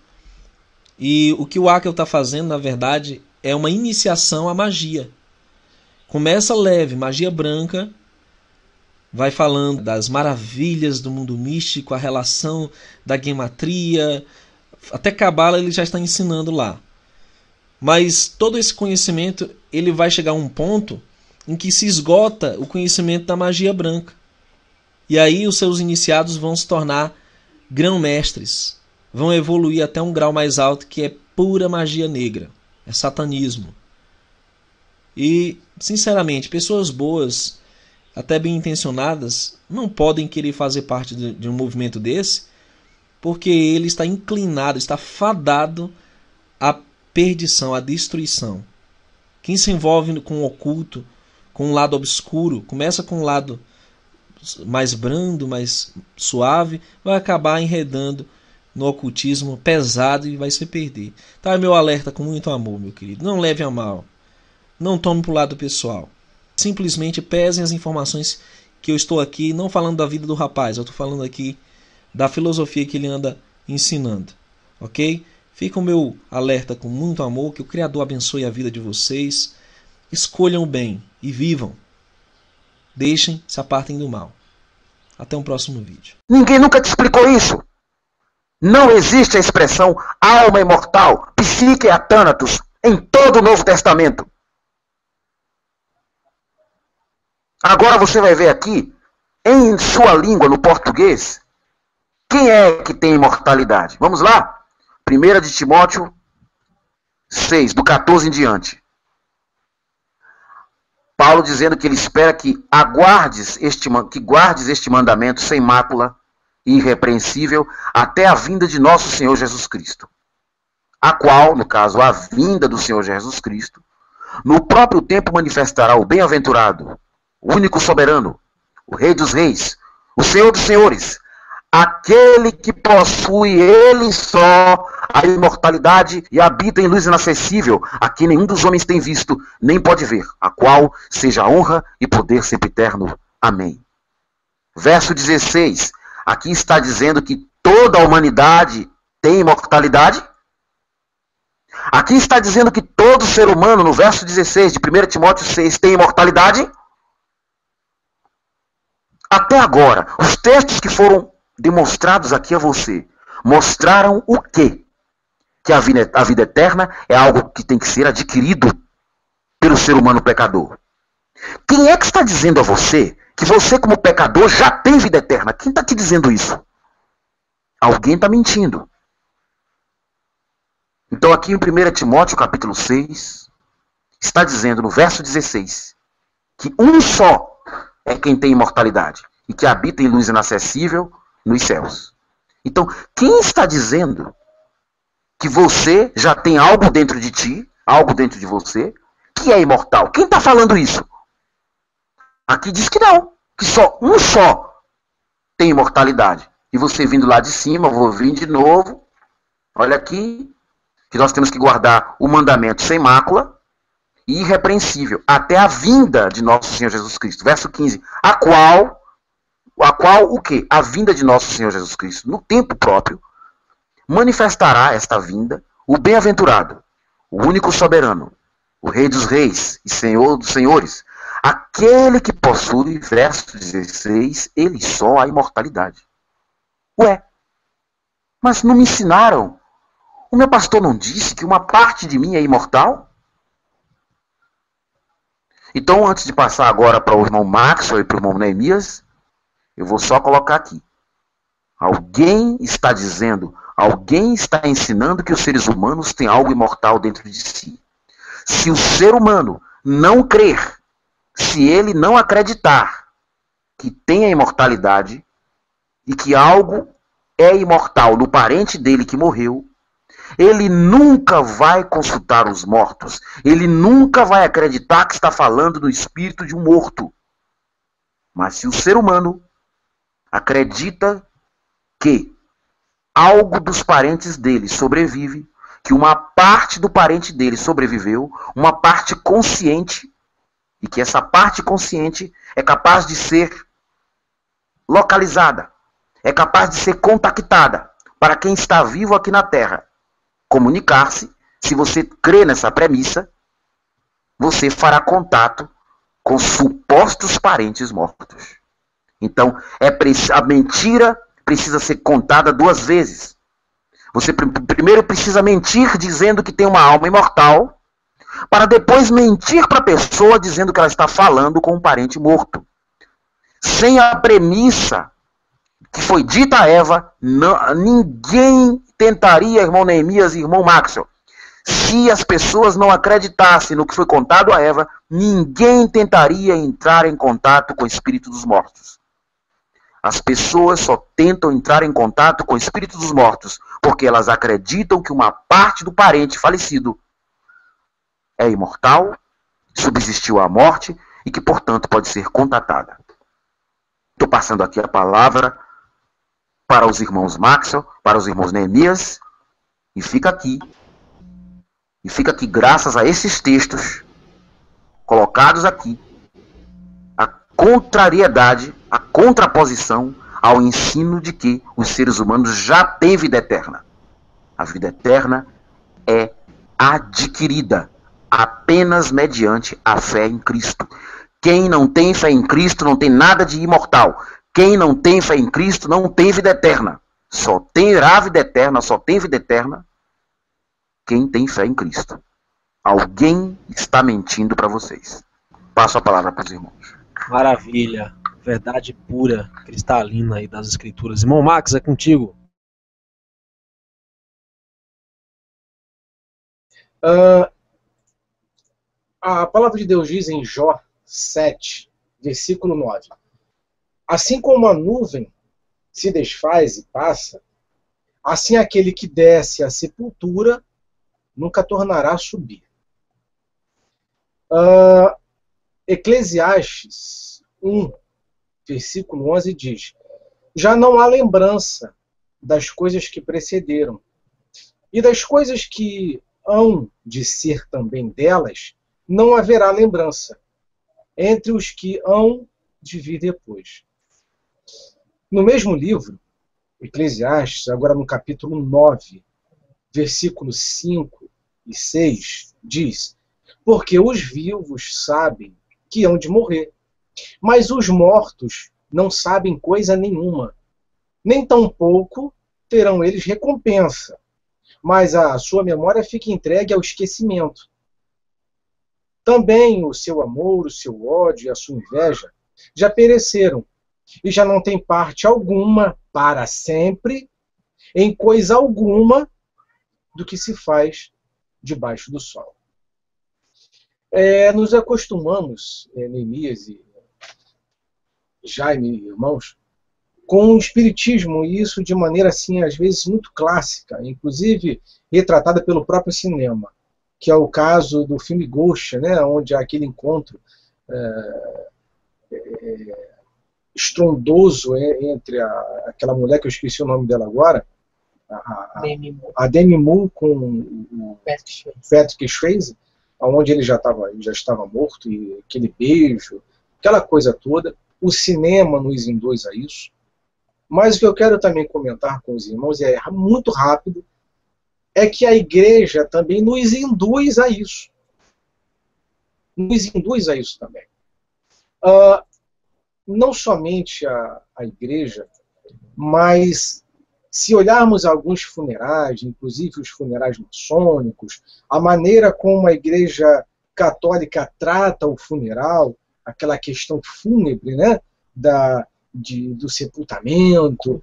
A: E o que o Akel está fazendo, na verdade, é uma iniciação à magia. Começa leve, magia branca, vai falando das maravilhas do mundo místico, a relação da gematria, até cabala ele já está ensinando lá. Mas todo esse conhecimento, ele vai chegar a um ponto em que se esgota o conhecimento da magia branca. E aí os seus iniciados vão se tornar grão-mestres, vão evoluir até um grau mais alto, que é pura magia negra, é satanismo. E, sinceramente, pessoas boas, até bem intencionadas, não podem querer fazer parte de um movimento desse, porque ele está inclinado, está fadado à perdição, à destruição. Quem se envolve com o oculto, com um lado obscuro, começa com um lado mais brando, mais suave, vai acabar enredando no ocultismo pesado e vai se perder. Tá, meu alerta com muito amor, meu querido. Não leve a mal. Não tome para o lado pessoal. Simplesmente pesem as informações que eu estou aqui, não falando da vida do rapaz, eu estou falando aqui da filosofia que ele anda ensinando. Ok? Fica o meu alerta com muito amor, que o Criador abençoe a vida de vocês. Escolham o bem e vivam. Deixem, se apartem do mal. Até um próximo vídeo.
I: Ninguém nunca te explicou isso. Não existe a expressão alma imortal, psique e athanatos em todo o Novo Testamento. Agora você vai ver aqui, em sua língua, no português, quem é que tem imortalidade. Vamos lá? 1 de Timóteo 6, do 14 em diante. Paulo dizendo que ele espera que guardes este mandamento sem mácula e irrepreensível até a vinda de nosso Senhor Jesus Cristo. A qual, no caso, a vinda do Senhor Jesus Cristo, no próprio tempo manifestará o bem-aventurado, o único soberano, o Rei dos Reis, o Senhor dos Senhores, aquele que possui ele só a imortalidade e habita em luz inacessível, a que nenhum dos homens tem visto, nem pode ver, a qual seja honra e poder sempre eterno. Amém. Verso 16, aqui está dizendo que toda a humanidade tem imortalidade. Aqui está dizendo que todo ser humano, no verso 16 de 1 Timóteo 6, tem imortalidade. Até agora, os textos que foram demonstrados aqui a você mostraram o quê? Que a vida eterna é algo que tem que ser adquirido pelo ser humano pecador. Quem é que está dizendo a você que você, como pecador, já tem vida eterna? Quem está te dizendo isso? Alguém está mentindo. Então aqui em 1 Timóteo capítulo 6, está dizendo no verso 16, que um só é quem tem imortalidade. e que habita em luz inacessível nos céus. Então, quem está dizendo que você já tem algo dentro de ti, algo dentro de você, que é imortal? Quem está falando isso? Aqui diz que não, que só um só tem imortalidade. E você vindo lá de cima, eu vou vir de novo. Olha aqui, que nós temos que guardar o mandamento sem mácula e irrepreensível, até a vinda de nosso Senhor Jesus Cristo. Verso 15, a qual o quê? A vinda de nosso Senhor Jesus Cristo, no tempo próprio, manifestará esta vinda o bem-aventurado, o único soberano, o Rei dos Reis e Senhor dos Senhores, aquele que possui, verso 16, ele só a imortalidade. Ué, mas não me ensinaram? O meu pastor não disse que uma parte de mim é imortal? Então, antes de passar agora para o irmão Maxwell e para o irmão Neemias, eu vou só colocar aqui. Alguém está dizendo, alguém está ensinando que os seres humanos têm algo imortal dentro de si. Se o ser humano não crer, se ele não acreditar que tem a imortalidade e que algo é imortal no parente dele que morreu, ele nunca vai consultar os mortos. Ele nunca vai acreditar que está falando no espírito de um morto. Mas se o ser humano acredita que algo dos parentes dele sobrevive, que uma parte do parente dele sobreviveu, uma parte consciente, e que essa parte consciente é capaz de ser localizada, é capaz de ser contactada para quem está vivo aqui na Terra. Comunicar-se, se você crê nessa premissa, você fará contato com supostos parentes mortos. Então, a mentira precisa ser contada duas vezes. Você primeiro precisa mentir dizendo que tem uma alma imortal, para depois mentir para a pessoa dizendo que ela está falando com um parente morto. Sem a premissa que foi dita a Eva, ninguém tentaria, irmão Neemias e irmão Maxwell. Se as pessoas não acreditassem no que foi contado a Eva, ninguém tentaria entrar em contato com o espírito dos mortos. As pessoas só tentam entrar em contato com o espírito dos mortos porque elas acreditam que uma parte do parente falecido é imortal, subsistiu à morte e que, portanto, pode ser contatada. Estou passando aqui a palavra para os irmãos Maxwell, para os irmãos Neemias, e fica aqui. E fica aqui, graças a esses textos colocados aqui, a contrariedade, a contraposição ao ensino de que os seres humanos já têm vida eterna. A vida eterna é adquirida apenas mediante a fé em Cristo. Quem não tem fé em Cristo não tem nada de imortal. Quem não tem fé em Cristo não tem vida eterna. Só terá vida eterna, só tem vida eterna quem tem fé em Cristo. Alguém está mentindo para vocês. Passo a palavra para os irmãos.
H: Maravilha. Verdade pura, cristalina aí das Escrituras. Irmão Max, é contigo.
B: A palavra de Deus diz em Jó 7, versículo 9. Assim como a nuvem se desfaz e passa, assim aquele que desce à sepultura nunca tornará a subir. Eclesiastes 1, versículo 11 diz: já não há lembrança das coisas que precederam, e das coisas que hão de ser também delas, não haverá lembrança entre os que hão de vir depois. No mesmo livro, Eclesiastes, agora no capítulo 9, versículos 5 e 6, diz: porque os vivos sabem que hão de morrer, mas os mortos não sabem coisa nenhuma, nem tampouco terão eles recompensa, mas a sua memória fica entregue ao esquecimento. Também o seu amor, o seu ódio e a sua inveja já pereceram, e já não tem parte alguma para sempre em coisa alguma do que se faz debaixo do sol. Nos acostumamos, Neemias Jaime, irmãos, com o espiritismo, e isso de maneira, assim, às vezes muito clássica, inclusive retratada pelo próprio cinema, que é o caso do filme Ghost, né, onde há aquele encontro estrondoso entre aquela mulher, que eu esqueci o nome dela agora, a Demi Moore com o Patrick Swayze, onde ele já estava morto, e aquele beijo, aquela coisa toda. O cinema nos induz a isso. Mas o que eu quero também comentar com os irmãos, é muito rápido, é que a igreja também nos induz a isso. Nos induz a isso também. Não somente a igreja, mas se olharmos alguns funerais, inclusive os funerais maçônicos, a maneira como a igreja católica trata o funeral, aquela questão fúnebre, né, do sepultamento,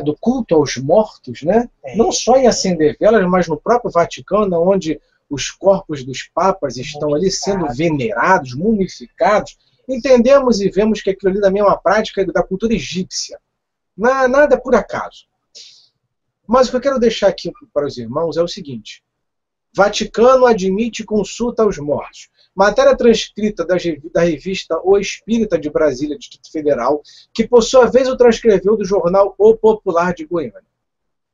B: do culto aos mortos, né? Não só em acender velas, mas no próprio Vaticano, onde os corpos dos papas estão ali sendo venerados, mumificados. Entendemos e vemos que aquilo ali também é uma prática da cultura egípcia. Nada por acaso. Mas o que eu quero deixar aqui para os irmãos é o seguinte: Vaticano admite consulta aos mortos. Matéria transcrita da revista O Espírita de Brasília, Distrito Federal, que por sua vez o transcreveu do jornal O Popular de Goiânia.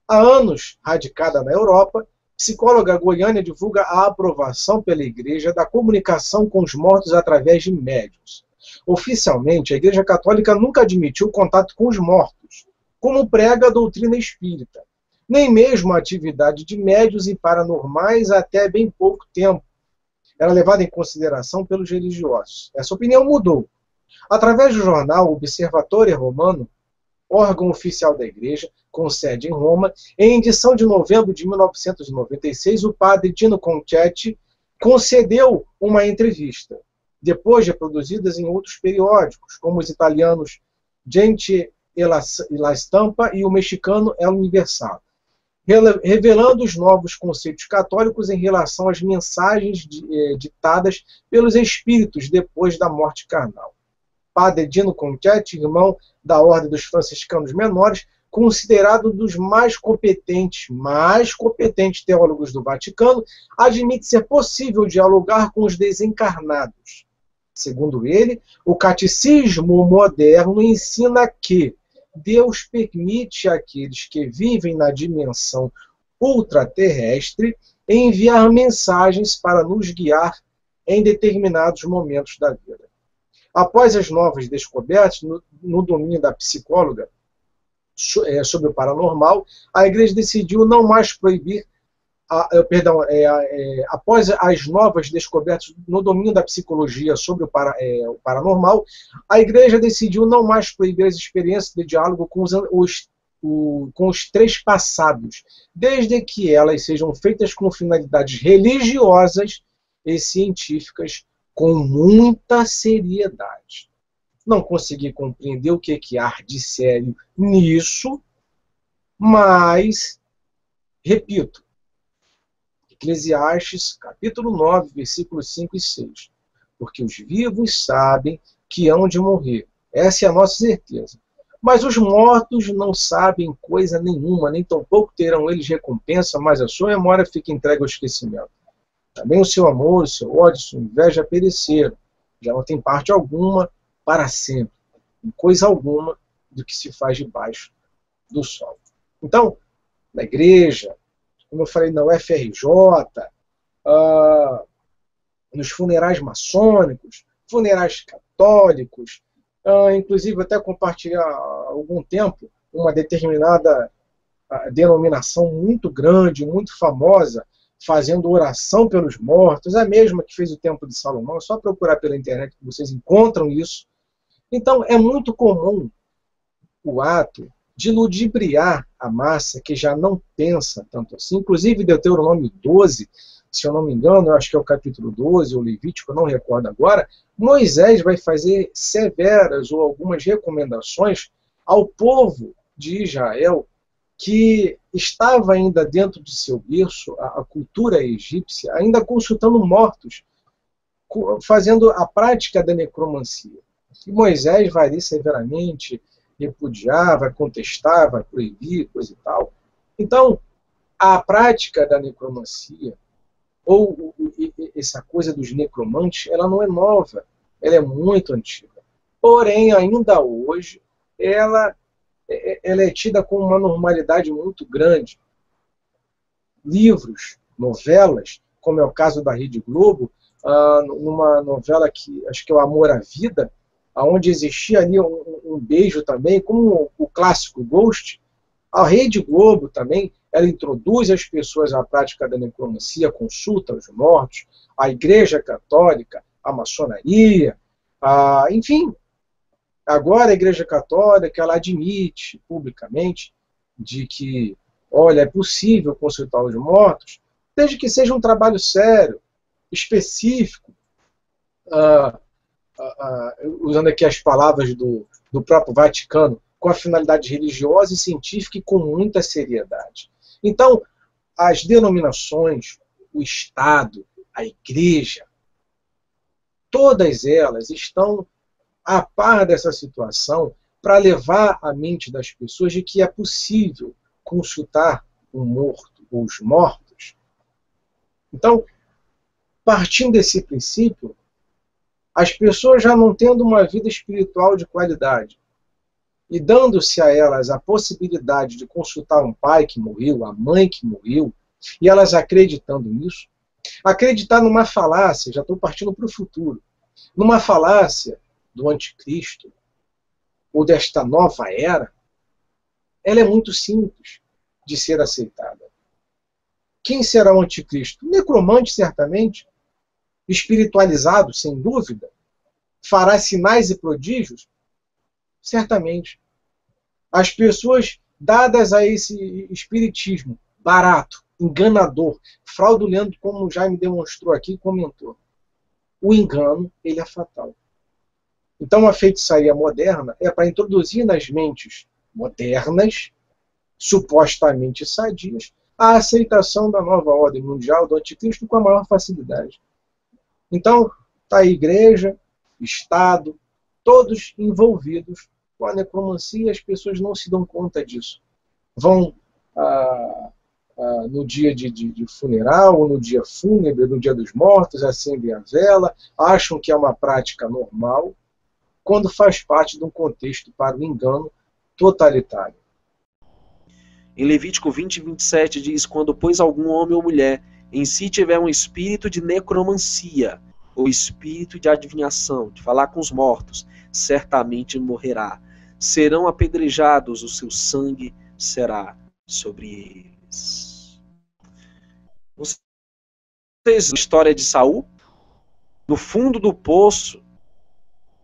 B: Há anos, radicada na Europa, psicóloga goiânia divulga a aprovação pela Igreja da comunicação com os mortos através de médiuns. Oficialmente, a Igreja Católica nunca admitiu contato com os mortos, como prega a doutrina espírita, nem mesmo a atividade de médiuns e paranormais até bem pouco tempo era levada em consideração pelos religiosos. Essa opinião mudou. Através do jornal Observatório Romano, órgão oficial da Igreja, com sede em Roma, em edição de novembro de 1996, o padre Dino Concetti concedeu uma entrevista, depois reproduzidas em outros periódicos, como os italianos Gente e la Stampa e o mexicano El Universal, revelando os novos conceitos católicos em relação às mensagens ditadas pelos espíritos depois da morte carnal. Padre Dino Concetti, irmão da Ordem dos Franciscanos Menores, considerado um dos mais competentes teólogos do Vaticano, admite ser possível dialogar com os desencarnados. Segundo ele, o catecismo moderno ensina que Deus permite àqueles que vivem na dimensão ultraterrestre enviar mensagens para nos guiar em determinados momentos da vida. Após as novas descobertas no domínio da psicóloga sobre o paranormal, a Igreja decidiu não mais proibir após as novas descobertas no domínio da psicologia sobre o paranormal, a Igreja decidiu não mais proibir as experiências de diálogo com os três passados, desde que elas sejam feitas com finalidades religiosas e científicas com muita seriedade. Não consegui compreender o que há de sério nisso, mas, repito, Eclesiastes, capítulo 9, versículos 5 e 6. Porque os vivos sabem que hão de morrer. Essa é a nossa certeza. Mas os mortos não sabem coisa nenhuma, nem tampouco terão eles recompensa, mas a sua memória fica entregue ao esquecimento. Também o seu amor, o seu ódio, sua inveja pereceram. Já não tem parte alguma para sempre, em coisa alguma do que se faz debaixo do sol. Então, na igreja, como eu falei, na UFRJ, nos funerais maçônicos, funerais católicos, inclusive até compartilhar há algum tempo uma determinada denominação muito grande, muito famosa, fazendo oração pelos mortos, a mesma que fez o Templo de Salomão. É só procurar pela internet que vocês encontram isso. Então, é muito comum o ato de ludibriar a massa que já não pensa tanto assim. Inclusive, Deuteronômio 12, se eu não me engano, eu acho que é o capítulo 12, ou Levítico, eu não recordo agora, Moisés vai fazer severas ou algumas recomendações ao povo de Israel que estava ainda dentro de seu berço, a cultura egípcia, ainda consultando mortos, fazendo a prática da necromancia. E Moisés vai ali severamente repudiar, vai contestar, vai proibir, coisa e tal. Então, a prática da necromancia, ou essa coisa dos necromantes, ela não é nova, ela é muito antiga. Porém, ainda hoje, ela é tida com uma normalidade muito grande. Livros, novelas, como é o caso da Rede Globo, numa novela que acho que é o Amor à Vida, onde existia ali um beijo também, como o clássico Ghost. A Rede Globo também, ela introduz as pessoas à prática da necromancia, consulta os mortos, a Igreja Católica, a maçonaria, enfim. Agora a Igreja Católica, ela admite publicamente de que, olha, é possível consultar os mortos, desde que seja um trabalho sério, específico, usando aqui as palavras do próprio Vaticano, com a finalidade religiosa e científica e com muita seriedade. Então, as denominações, o Estado, a Igreja, todas elas estão a par dessa situação para levar à mente das pessoas de que é possível consultar um morto ou os mortos. Então, partindo desse princípio, as pessoas já não tendo uma vida espiritual de qualidade e dando-se a elas a possibilidade de consultar um pai que morreu, a mãe que morreu, e elas acreditando nisso, acreditar numa falácia, já estou partindo para o futuro, numa falácia do anticristo, ou desta nova era, ela é muito simples de ser aceitada. Quem será o anticristo? Necromante, certamente, espiritualizado, sem dúvida, fará sinais e prodígios, certamente. As pessoas, dadas a esse espiritismo barato, enganador, fraudulento, como o Jaime demonstrou aqui e comentou, o engano, ele é fatal. Então, a feitiçaria moderna é para introduzir nas mentes modernas, supostamente sadias, a aceitação da nova ordem mundial do anticristo com a maior facilidade. Então, está a Igreja, Estado, todos envolvidos com a necromancia, as pessoas não se dão conta disso. Vão no dia de funeral, ou no dia fúnebre, no dia dos mortos, acendem a vela, acham que é uma prática normal, quando faz parte de um contexto para o engano totalitário.
H: Em Levítico 20, 27 diz: quando, pois, algum homem ou mulher em si tiver um espírito de necromancia, ou espírito de adivinhação, de falar com os mortos, certamente morrerá. Serão apedrejados, o seu sangue será sobre eles. Vocês, a história de Saul? No fundo do poço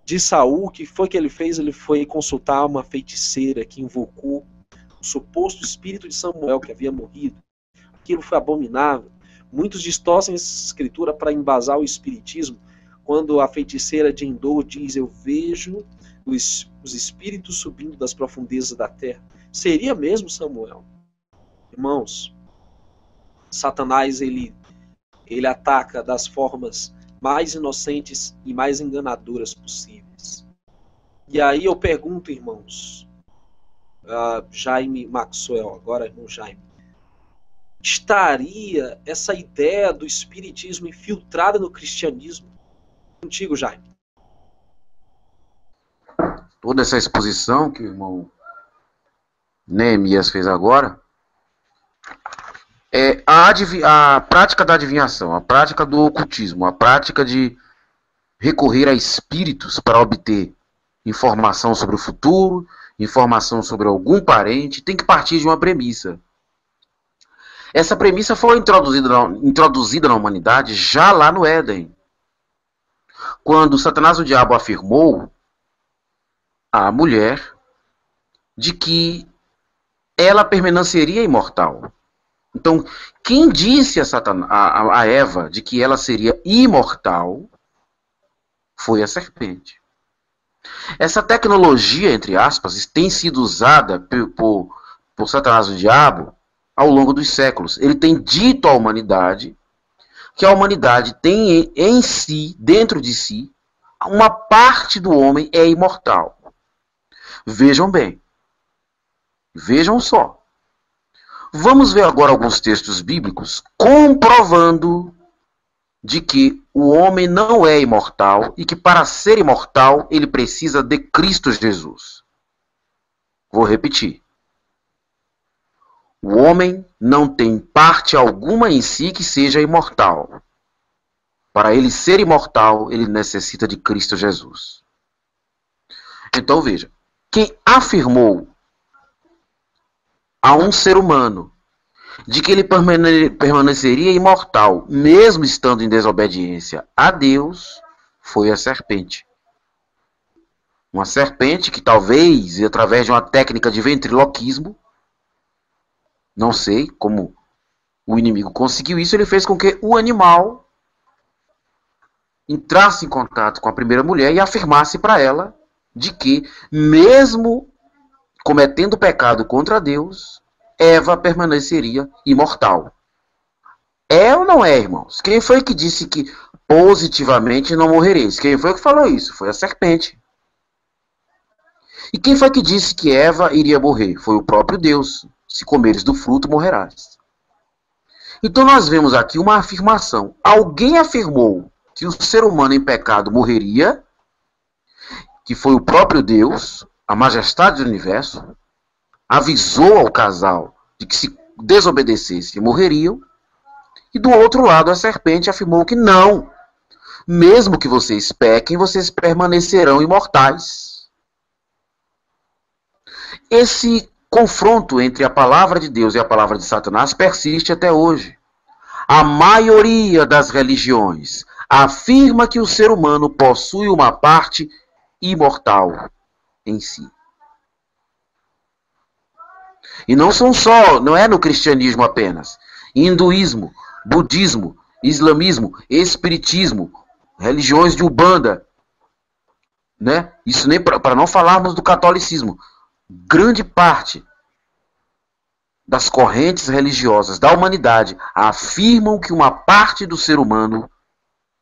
H: de Saul, o que foi que ele fez? Ele foi consultar uma feiticeira que invocou o suposto espírito de Samuel, que havia morrido. Aquilo foi abominável. Muitos distorcem essa escritura para embasar o espiritismo, quando a feiticeira de Endor diz: eu vejo os espíritos subindo das profundezas da terra. Seria mesmo Samuel? Irmãos, Satanás ele ataca das formas mais inocentes e mais enganadoras possíveis. E aí eu pergunto, irmãos, Jaime Maxwell, agora irmão Jaime, estaria essa ideia do espiritismo infiltrada no cristianismo? Contigo, Jaime.
I: Toda essa exposição que o irmão Neemias fez agora é a prática da adivinhação, a prática do ocultismo, a prática de recorrer a espíritos para obter informação sobre o futuro, informação sobre algum parente, tem que partir de uma premissa. Essa premissa foi introduzida na humanidade já lá no Éden, quando Satanás, o diabo, afirmou à mulher de que ela permaneceria imortal. Então, quem disse a Eva de que ela seria imortal foi a serpente. Essa tecnologia, entre aspas, tem sido usada por Satanás, o diabo, ao longo dos séculos. Ele tem dito à humanidade que a humanidade tem em si, dentro de si, uma parte do homem é imortal. Vejam bem. Vejam só. Vamos ver agora alguns textos bíblicos comprovando de que o homem não é imortal e que para ser imortal ele precisa de Cristo Jesus. Vou repetir. O homem não tem parte alguma em si que seja imortal. Para ele ser imortal, ele necessita de Cristo Jesus. Então veja, quem afirmou a um ser humano de que ele permaneceria imortal, mesmo estando em desobediência a Deus, foi a serpente. Uma serpente que talvez, através de uma técnica de ventriloquismo, não sei como o inimigo conseguiu isso, ele fez com que o animal entrasse em contato com a primeira mulher e afirmasse para ela de que, mesmo cometendo pecado contra Deus, Eva permaneceria imortal. É ou não é, irmãos? Quem foi que disse que positivamente não morrereis? Quem foi que falou isso? Foi a serpente. E quem foi que disse que Eva iria morrer? Foi o próprio Deus. Se comeres do fruto, morrerás. Então nós vemos aqui uma afirmação. Alguém afirmou que o ser humano em pecado morreria, que foi o próprio Deus, a majestade do universo, avisou ao casal de que se desobedecesse morreriam, e do outro lado a serpente afirmou que não, mesmo que vocês pequem, vocês permanecerão imortais. Esse confronto entre a palavra de Deus e a palavra de Satanás persiste até hoje. A maioria das religiões afirma que o ser humano possui uma parte imortal em si. E não é no cristianismo apenas. Hinduísmo, budismo, islamismo, espiritismo, religiões de Umbanda, né? Isso nem para não falarmos do catolicismo. Grande parte das correntes religiosas da humanidade afirmam que uma parte do ser humano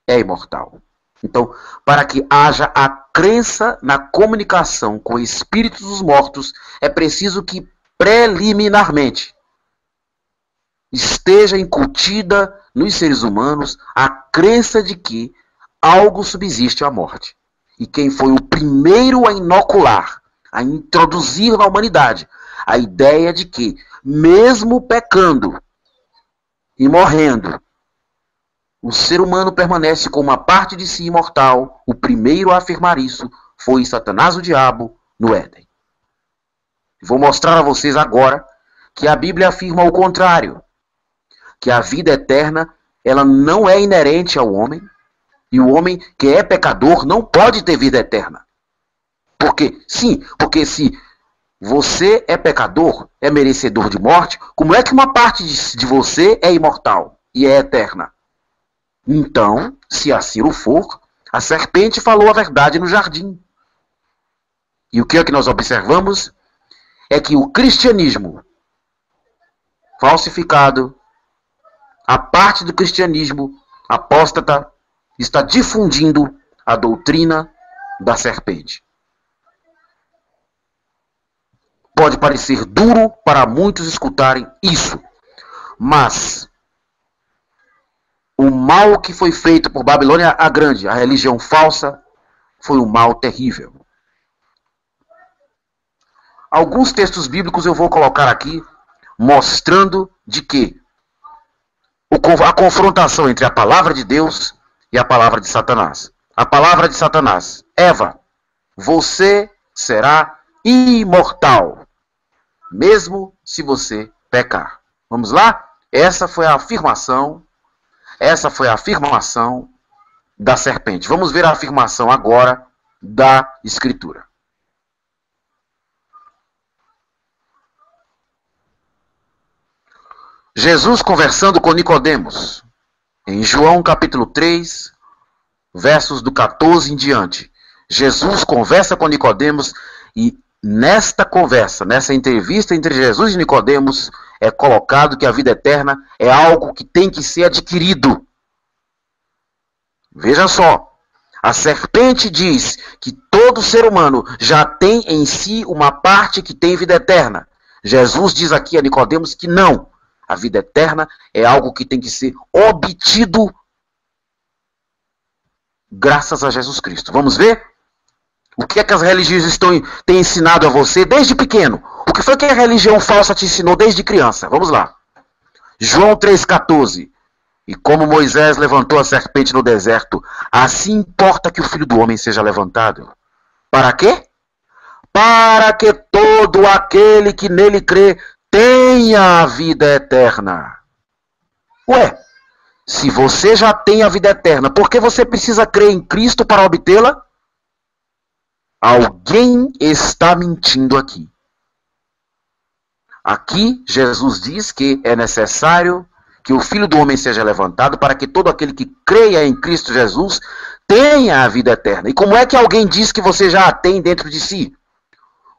I: é imortal. Então, para que haja a crença na comunicação com espíritos dos mortos, é preciso que preliminarmente esteja incutida nos seres humanos a crença de que algo subsiste à morte. E quem foi o primeiro a inocular, a introduzir na humanidade a ideia de que, mesmo pecando e morrendo, o ser humano permanece com uma parte de si imortal, o primeiro a afirmar isso foi Satanás, o diabo, no Éden. Vou mostrar a vocês agora que a Bíblia afirma o contrário, que a vida eterna ela não é inerente ao homem, e o homem que é pecador não pode ter vida eterna. Porque se você é pecador, é merecedor de morte, como é que uma parte de você é imortal e é eterna? Então, se assim o for, a serpente falou a verdade no jardim. E o que é que nós observamos? É que o cristianismo falsificado, a parte do cristianismo apóstata, está difundindo a doutrina da serpente. Pode parecer duro para muitos escutarem isso, mas o mal que foi feito por Babilônia a Grande, a religião falsa, foi um mal terrível. Alguns textos bíblicos eu vou colocar aqui, mostrando de que a confrontação entre a palavra de Deus e a palavra de Satanás. A palavra de Satanás: Eva, você será imortal, mesmo se você pecar. Vamos lá? Essa foi a afirmação da serpente. Vamos ver a afirmação agora da Escritura. Jesus conversando com Nicodemos, em João capítulo 3, versos do 14 em diante. Jesus conversa com Nicodemos e nesta conversa, nessa entrevista entre Jesus e Nicodemos, é colocado que a vida eterna é algo que tem que ser adquirido. Veja só, A serpente diz que todo ser humano já tem em si uma parte que tem vida eterna. Jesus diz aqui a Nicodemos que não. A vida eterna é algo que tem que ser obtido graças a Jesus Cristo. Vamos ver? O que é que as religiões têm ensinado a você desde pequeno? O que foi que a religião falsa te ensinou desde criança? Vamos lá. João 3,14. E como Moisés levantou a serpente no deserto, assim importa que o Filho do Homem seja levantado. Para quê? Para que todo aquele que nele crê tenha a vida eterna. Ué, se você já tem a vida eterna, por que você precisa crer em Cristo para obtê-la? Alguém está mentindo aqui. Aqui, Jesus diz que é necessário que o Filho do Homem seja levantado para que todo aquele que creia em Cristo Jesus tenha a vida eterna. E como é que alguém diz que você já a tem dentro de si?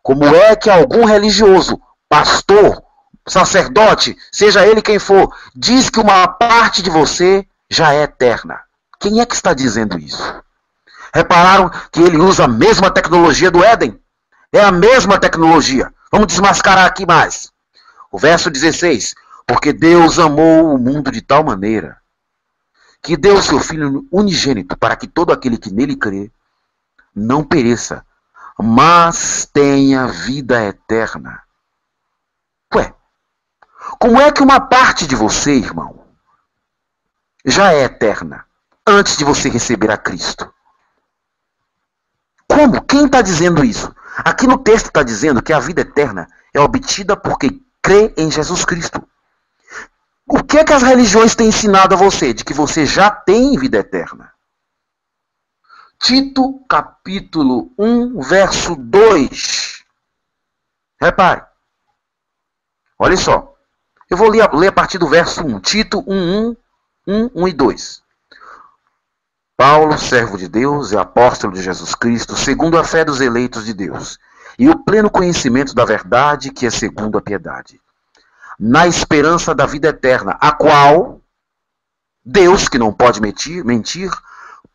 I: Como é que algum religioso, pastor, sacerdote, seja ele quem for, diz que uma parte de você já é eterna? Quem é que está dizendo isso? Repararam que ele usa a mesma tecnologia do Éden? É a mesma tecnologia. Vamos desmascarar aqui mais. O verso 16. Porque Deus amou o mundo de tal maneira que deu o seu Filho unigênito para que todo aquele que nele crê não pereça, mas tenha vida eterna. Ué, como é que uma parte de você, irmão, já é eterna antes de você receber a Cristo? Como? Quem está dizendo isso? Aqui no texto está dizendo que a vida eterna é obtida por quem crê em Jesus Cristo. O que é que as religiões têm ensinado a você? De que você já tem vida eterna. Tito, capítulo 1, verso 2. Repare. Olha só. Eu vou ler a partir do verso 1. Tito 1 e 2. Paulo, servo de Deus e apóstolo de Jesus Cristo, segundo a fé dos eleitos de Deus, e o pleno conhecimento da verdade que é segundo a piedade, na esperança da vida eterna, a qual Deus, que não pode mentir,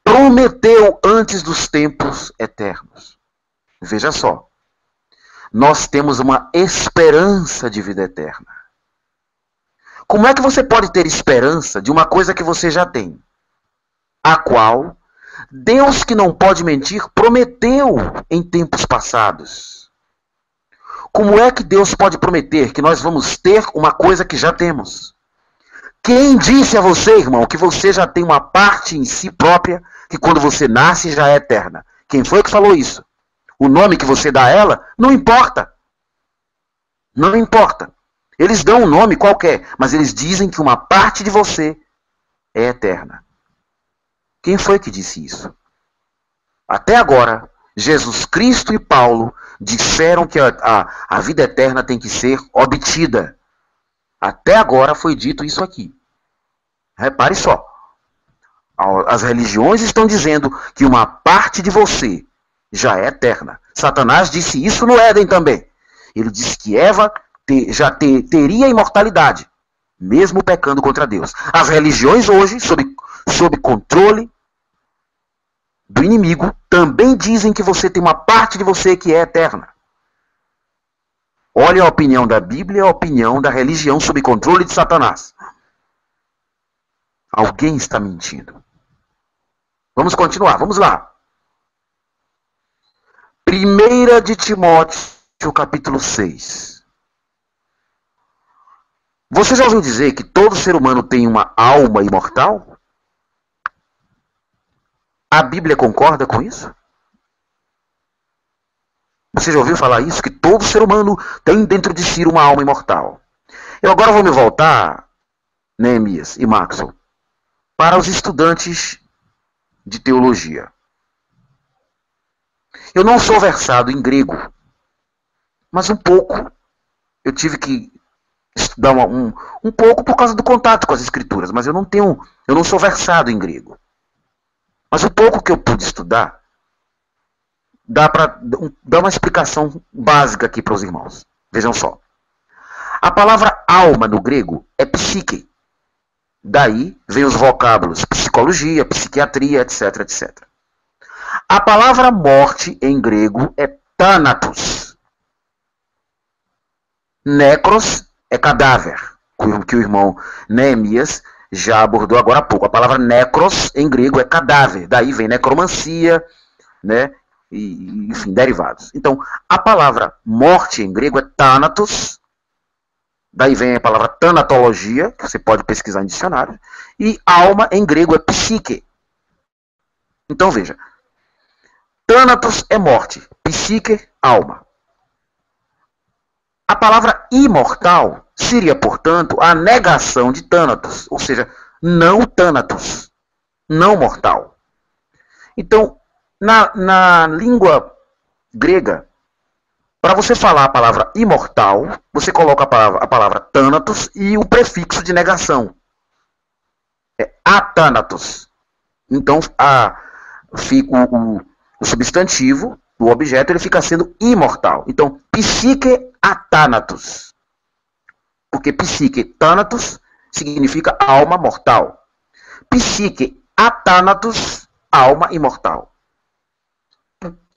I: prometeu antes dos tempos eternos. Veja só, nós temos uma esperança de vida eterna. Como é que você pode ter esperança de uma coisa que você já tem? A qual Deus, que não pode mentir, prometeu em tempos passados. Como é que Deus pode prometer que nós vamos ter uma coisa que já temos? Quem disse a você, irmão, que você já tem uma parte em si própria que quando você nasce já é eterna? Quem foi que falou isso? O nome que você dá a ela? Não importa. Não importa. Eles dão um nome qualquer, mas eles dizem que uma parte de você é eterna. Quem foi que disse isso? Até agora, Jesus Cristo e Paulo disseram que a vida eterna tem que ser obtida. Até agora foi dito isso aqui. Repare só. As religiões estão dizendo que uma parte de você já é eterna. Satanás disse isso no Éden também. Ele disse que Eva já teria imortalidade, mesmo pecando contra Deus. As religiões hoje, sob controle do inimigo, também dizem que você tem uma parte de você que é eterna. Olha a opinião da Bíblia e a opinião da religião sob controle de Satanás. Alguém está mentindo. Vamos continuar, vamos lá. 1 de Timóteo, capítulo 6. Você já ouviu dizer que todo ser humano tem uma alma imortal? A Bíblia concorda com isso? Você já ouviu falar isso? Que todo ser humano tem dentro de si uma alma imortal. Eu agora vou me voltar, Neemias e Maxwell, para os estudantes de teologia. Eu não sou versado em grego, mas um pouco eu tive que estudar um pouco por causa do contato com as escrituras, mas eu não sou versado em grego. Mas o pouco que eu pude estudar, dá para dar uma explicação básica aqui para os irmãos. Vejam só. A palavra alma no grego é psique. Daí vem os vocábulos psicologia, psiquiatria, etc, etc. A palavra morte em grego é thanatos. Necros é cadáver, que o irmão Neemias já abordou agora há pouco. A palavra necros em grego é cadáver, daí vem necromancia, né? E, enfim, derivados. Então, a palavra morte em grego é thanatos, daí vem a palavra tanatologia, que você pode pesquisar em dicionário, e alma em grego é psique. Então, veja, thanatos é morte, psique, alma. A palavra imortal seria, portanto, a negação de thanatos, ou seja, não thanatos, não mortal. Então, na língua grega, para você falar a palavra imortal, você coloca a palavra thanatos e o prefixo de negação. É athanatos. Então, o substantivo, o objeto, ele fica sendo imortal. Então, psique athanatos. Porque psique thanatos significa alma mortal. Psique athanatos, alma imortal.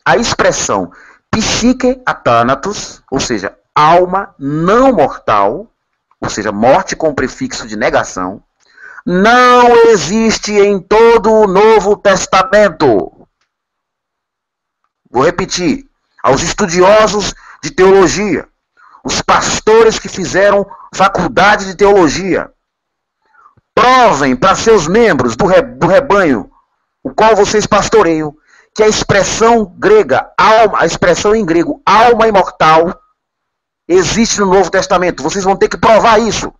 I: A expressão psique athanatos, ou seja, alma não mortal, ou seja, morte com prefixo de negação, não existe em todo o Novo Testamento. Vou repetir. Aos estudiosos de teologia, os pastores que fizeram faculdade de teologia, provem para seus membros do rebanho, o qual vocês pastoreiam, que a expressão grega, alma, a expressão em grego, alma imortal, existe no Novo Testamento. Vocês vão ter que provar isso.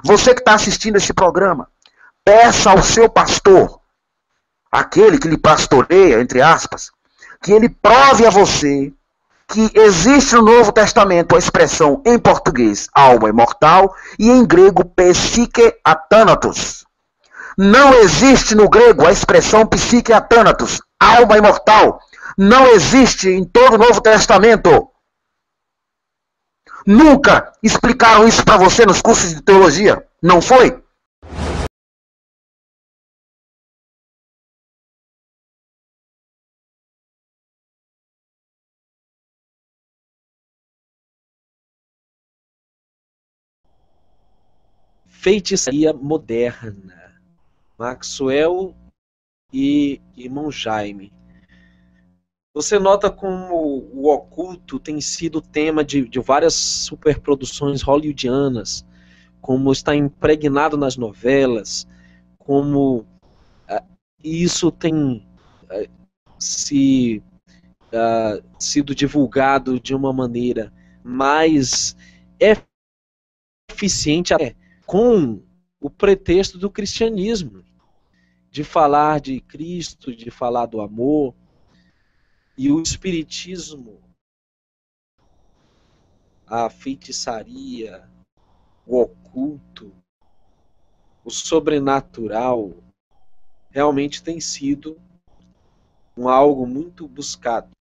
I: Você que está assistindo esse programa, peça ao seu pastor, aquele que lhe pastoreia, entre aspas, que ele prove a você que existe no Novo Testamento a expressão em português, alma imortal, e em grego, psique athanatos. Não existe no grego a expressão psique athanatos, alma imortal. Não existe em todo o Novo Testamento. Nunca explicaram isso para você nos cursos de teologia? Não foi?
H: Feitiçaria moderna. Maxwell e irmão Jaime. Você nota como o oculto tem sido tema de várias superproduções hollywoodianas, como está impregnado nas novelas, como isso tem sido divulgado de uma maneira mais eficiente, com o pretexto do cristianismo, de falar de Cristo, de falar do amor. E o espiritismo, a feitiçaria, o oculto, o sobrenatural, realmente tem sido algo muito buscado.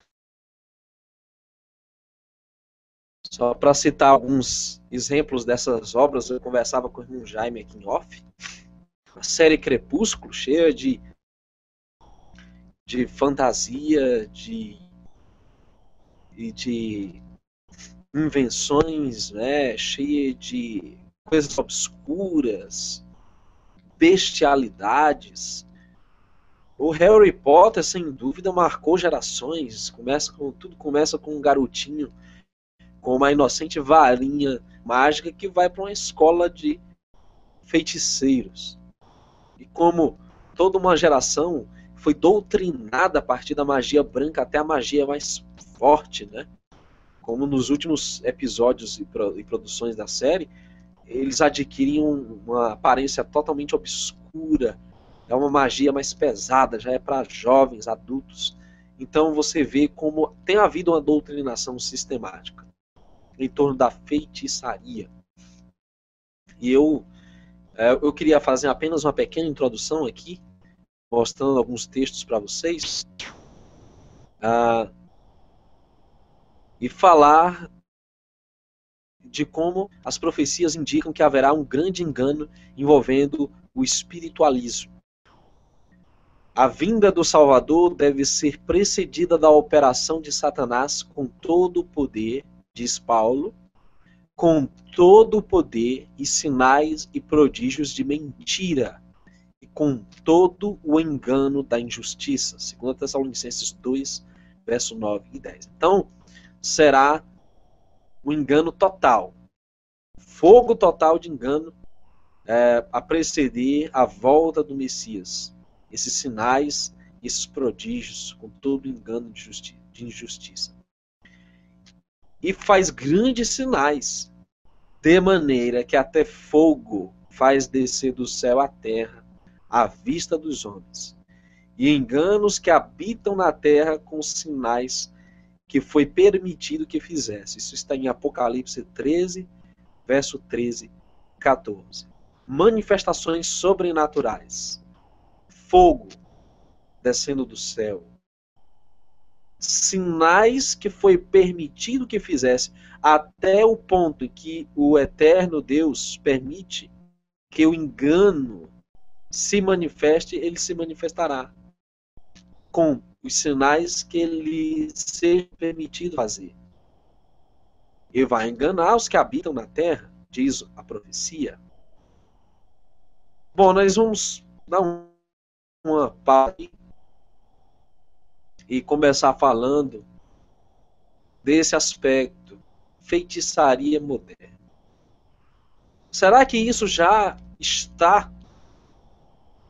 H: Só para citar alguns exemplos dessas obras, eu conversava com o irmão Jaime aqui em off. A série Crepúsculo, cheia de fantasia, de invenções, né, cheia de coisas obscuras, bestialidades. O Harry Potter, sem dúvida, marcou gerações. Tudo começa com um garotinho com uma inocente varinha mágica que vai para uma escola de feiticeiros. E como toda uma geração foi doutrinada a partir da magia branca até a magia mais forte, né? Como nos últimos episódios e produções da série, eles adquirem uma aparência totalmente obscura, é uma magia mais pesada, já é para jovens, adultos. Então você vê como tem havido uma doutrinação sistemática em torno da feitiçaria. E eu queria fazer apenas uma pequena introdução aqui, mostrando alguns textos para vocês, e falar de como as profecias indicam que haverá um grande engano envolvendo o espiritualismo. A vinda do Salvador deve ser precedida da operação de Satanás com todo o poder, diz Paulo, com todo o poder e sinais e prodígios de mentira, e com todo o engano da injustiça. 2 Tessalonicenses 2, verso 9 e 10. Então, será um engano total, fogo total de engano a preceder a volta do Messias. Esses sinais, esses prodígios, com todo engano de injustiça. E faz grandes sinais, de maneira que até fogo faz descer do céu à terra, à vista dos homens. E enganos que habitam na terra com sinais que foi permitido que fizesse. Isso está em Apocalipse 13, verso 13, 14. Manifestações sobrenaturais. Fogo descendo do céu. Sinais que foi permitido que fizesse, até o ponto em que o eterno Deus permite que o engano se manifeste, ele se manifestará com os sinais que ele seja permitido fazer. E vai enganar os que habitam na terra, diz a profecia. Bom, nós vamos dar uma parte e começar falando desse aspecto, feitiçaria moderna. Será que isso já está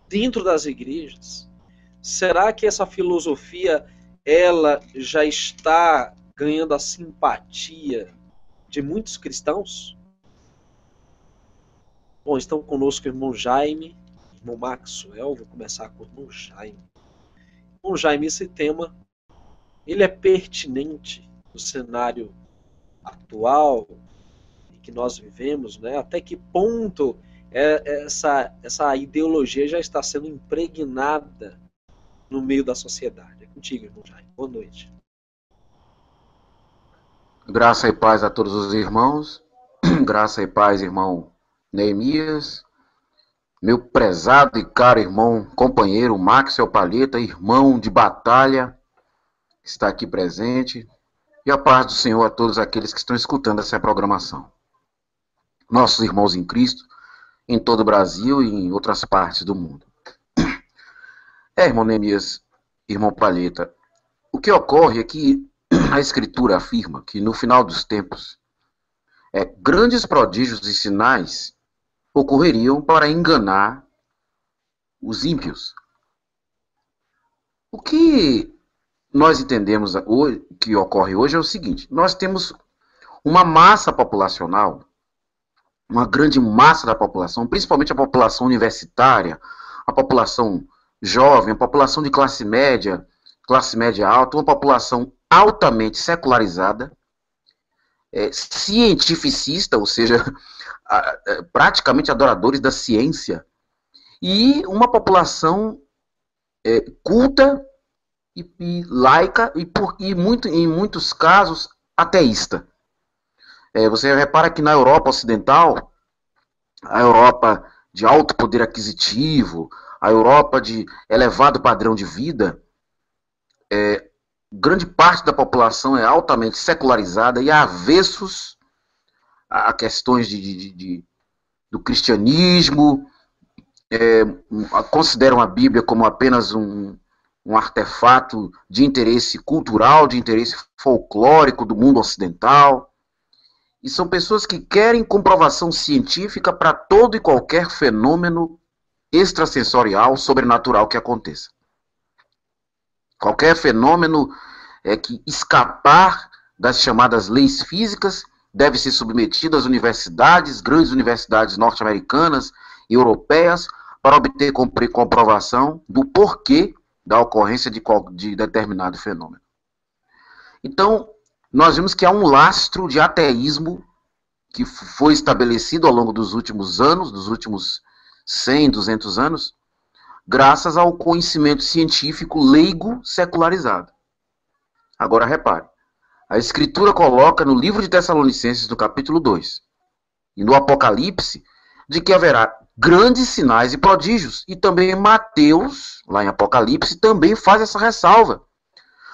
H: dentro das igrejas? Será que essa filosofia ela já está ganhando a simpatia de muitos cristãos? Bom, estão conosco o irmão Jaime, irmão Maxwell. Vou começar com o irmão Jaime. Irmão Jaime, esse tema ele é pertinente no cenário atual em que nós vivemos, né? Até que ponto essa ideologia já está sendo impregnada no meio da sociedade? É contigo, irmão Jaime. Boa noite.
I: Graça e paz a todos os irmãos. Graça e paz, irmão Neemias. Meu prezado e caro irmão, companheiro Maxwell Palheta, irmão de batalha, que está aqui presente. E a paz do Senhor a todos aqueles que estão escutando essa programação. Nossos irmãos em Cristo, em todo o Brasil e em outras partes do mundo. Irmão Neemias, irmão Palheta, o que ocorre é que a Escritura afirma que no final dos tempos, grandes prodígios e sinais ocorreriam para enganar os ímpios. O que nós entendemos hoje, que ocorre hoje é o seguinte: nós temos uma massa populacional, uma grande massa da população, principalmente a população universitária, a população jovem, a população de classe média alta, uma população altamente secularizada, cientificista, ou seja, praticamente adoradores da ciência, e uma população culta e laica e em muitos casos ateísta. Você repara que na Europa Ocidental, a Europa de alto poder aquisitivo, a Europa de elevado padrão de vida, grande parte da população é altamente secularizada e avessos a questões do cristianismo, consideram a Bíblia como apenas um artefato de interesse cultural, de interesse folclórico do mundo ocidental. E são pessoas que querem comprovação científica para todo e qualquer fenômeno extrasensorial, sobrenatural que aconteça. Qualquer fenômeno que escapar das chamadas leis físicas deve ser submetido às universidades, grandes universidades norte-americanas e europeias, para obter comprovação do porquê da ocorrência de determinado fenômeno. Então, nós vimos que há um lastro de ateísmo que foi estabelecido ao longo dos últimos anos, dos últimos 100, 200 anos, graças ao conhecimento científico leigo secularizado. Agora repare, a Escritura coloca no livro de Tessalonicenses, no capítulo 2, e no Apocalipse, de que haverá grandes sinais e prodígios. E também Mateus, lá em Apocalipse, também faz essa ressalva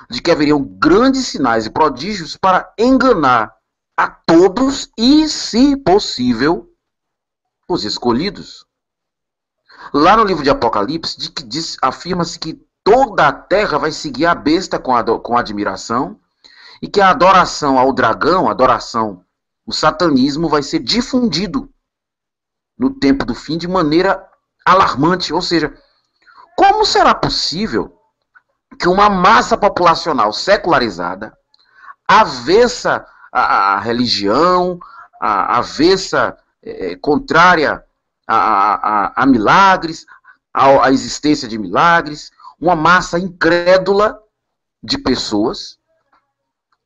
I: de que haveriam grandes sinais e prodígios para enganar a todos e, se possível, os escolhidos. Lá no livro de Apocalipse, afirma-se que toda a terra vai seguir a besta com admiração e que a adoração ao dragão, o satanismo, vai ser difundido no tempo do fim de maneira alarmante. Ou seja, como será possível que uma massa populacional secularizada, avessa à religião, avessa, contrária a milagres, à existência de milagres, uma massa incrédula de pessoas,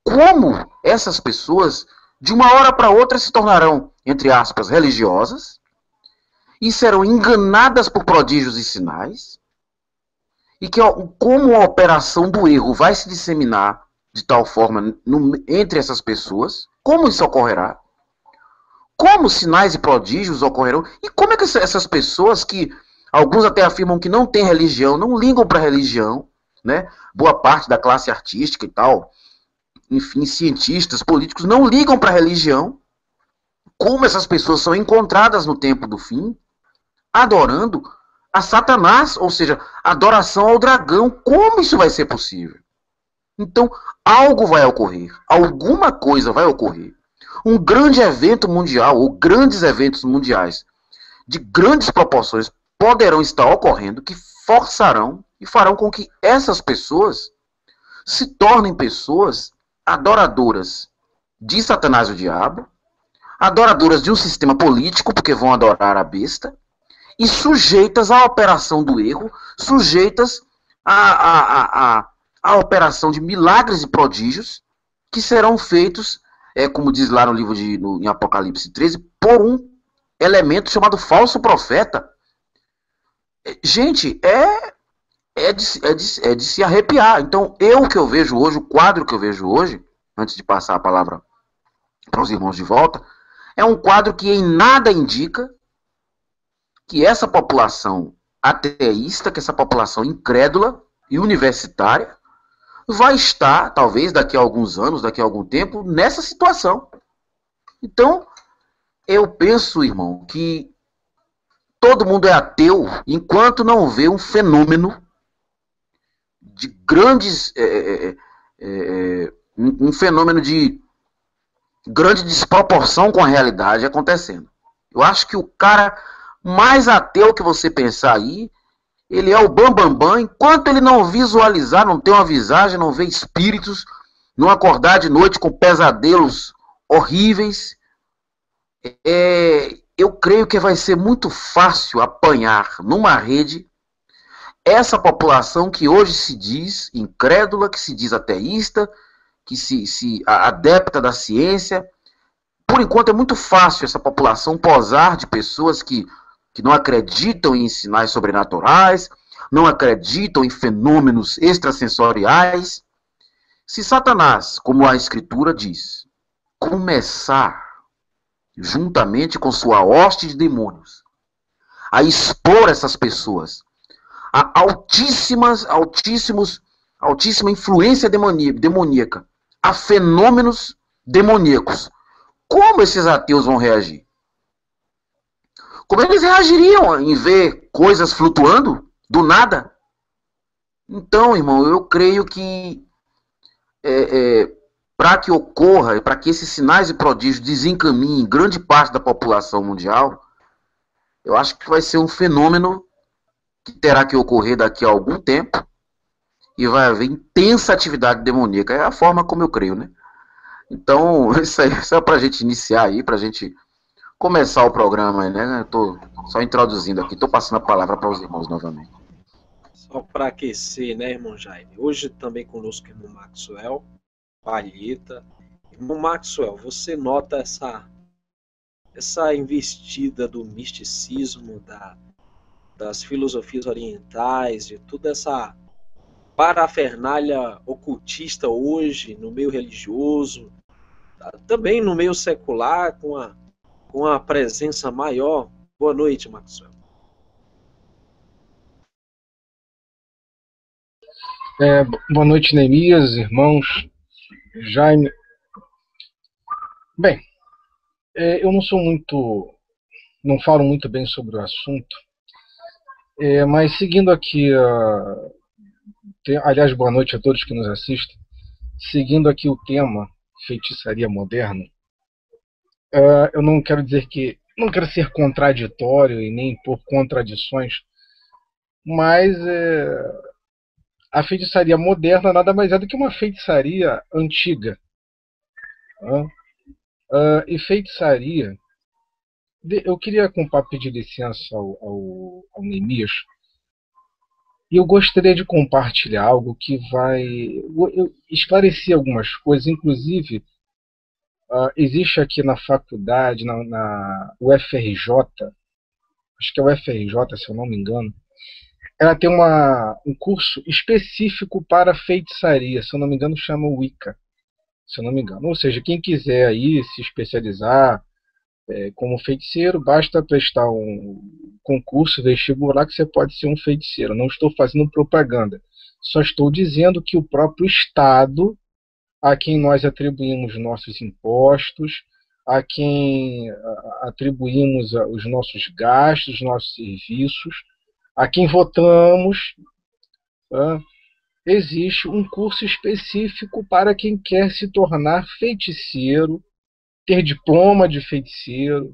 I: como essas pessoas, de uma hora para outra, se tornarão, entre aspas, religiosas, e serão enganadas por prodígios e sinais, e que como a operação do erro vai se disseminar de tal forma entre essas pessoas, como isso ocorrerá, como sinais e prodígios ocorrerão, e como é que essas pessoas que alguns até afirmam que não têm religião, não ligam para a religião, né? Boa parte da classe artística e tal, enfim, cientistas, políticos, não ligam para a religião, como essas pessoas são encontradas no tempo do fim, adorando a Satanás, ou seja, adoração ao dragão. Como isso vai ser possível? Então, algo vai ocorrer, alguma coisa vai ocorrer. Um grande evento mundial, ou grandes eventos mundiais, de grandes proporções, poderão estar ocorrendo, que forçarão e farão com que essas pessoas se tornem pessoas adoradoras de Satanás e o diabo, adoradoras de um sistema político, porque vão adorar a besta, e sujeitas à operação do erro, sujeitas à operação de milagres e prodígios que serão feitos, como diz lá no livro em Apocalipse 13, por um elemento chamado falso profeta. Gente, é de se arrepiar. Então, o que eu vejo hoje, o quadro que eu vejo hoje, antes de passar a palavra para os irmãos de volta, é um quadro que em nada indica que essa população ateísta, que essa população incrédula e universitária, vai estar, talvez daqui a alguns anos, daqui a algum tempo, nessa situação. Então, eu penso, irmão, que todo mundo é ateu enquanto não vê um fenômeno de grandes... um fenômeno de grande desproporção com a realidade acontecendo. Eu acho que o cara mais ateu que você pensar aí, ele é o bambambam, enquanto ele não visualizar, não ter uma visagem, não ver espíritos, não acordar de noite com pesadelos horríveis, eu creio que vai ser muito fácil apanhar numa rede essa população que hoje se diz incrédula, que se diz ateísta, que se adepta da ciência. Por enquanto é muito fácil essa população posar de pessoas que não acreditam em sinais sobrenaturais, não acreditam em fenômenos extrasensoriais. Se Satanás, como a Escritura diz, começar, juntamente com sua hoste de demônios, a expor essas pessoas a altíssima influência demoníaca, a fenômenos demoníacos, como esses ateus vão reagir? Como eles reagiriam em ver coisas flutuando do nada? Então, irmão, eu creio que para que ocorra, para que esses sinais e prodígios desencaminhem grande parte da população mundial, eu acho que vai ser um fenômeno que terá que ocorrer daqui a algum tempo e vai haver intensa atividade demoníaca. É a forma como eu creio, né? Então, isso aí é só para a gente iniciar aí, para a gente começar o programa, né? Estou só introduzindo aqui, estou passando a palavra para os irmãos novamente.
H: Só para aquecer, né, irmão Jaime? Hoje também conosco o irmão Maxwell, Palheta. Irmão Maxwell, você nota essa investida do misticismo, das filosofias orientais, de toda essa parafernália ocultista hoje no meio religioso, também no meio secular, com a presença maior, Boa noite, Maxwell.
B: Boa noite, Neemias, irmãos, Jaime. Bem, eu não falo muito bem sobre o assunto, mas seguindo aqui, aliás, boa noite a todos que nos assistem, seguindo aqui o tema feitiçaria moderna, eu não quero dizer que, não quero ser contraditório e nem por contradições, mas a feitiçaria moderna nada mais é do que uma feitiçaria antiga. E feitiçaria, eu queria pedir licença ao Neemias, e eu gostaria de compartilhar algo que vai esclarecer algumas coisas. Inclusive, existe aqui na faculdade, na UFRJ, acho que é o UFRJ, se eu não me engano, ela tem um curso específico para feitiçaria, se eu não me engano chama Wicca, se eu não me engano. Ou seja, quem quiser aí se especializar como feiticeiro, basta prestar um concurso vestibular que você pode ser um feiticeiro. Não estou fazendo propaganda, só estou dizendo que o próprio Estado, a quem nós atribuímos nossos impostos, a quem atribuímos os nossos gastos, os nossos serviços, a quem votamos, existe um curso específico para quem quer se tornar feiticeiro, ter diploma de feiticeiro,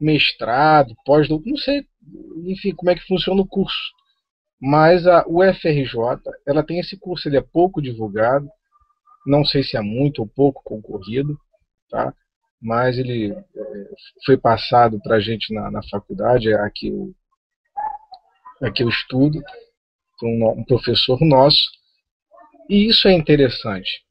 B: mestrado, pós-doutorado, não sei, enfim, como é que funciona o curso. Mas a UFRJ, ela tem esse curso, ele é pouco divulgado, não sei se é muito ou pouco concorrido, tá? Mas ele foi passado para a gente na faculdade, aqui eu estudo, um professor nosso, e isso é interessante.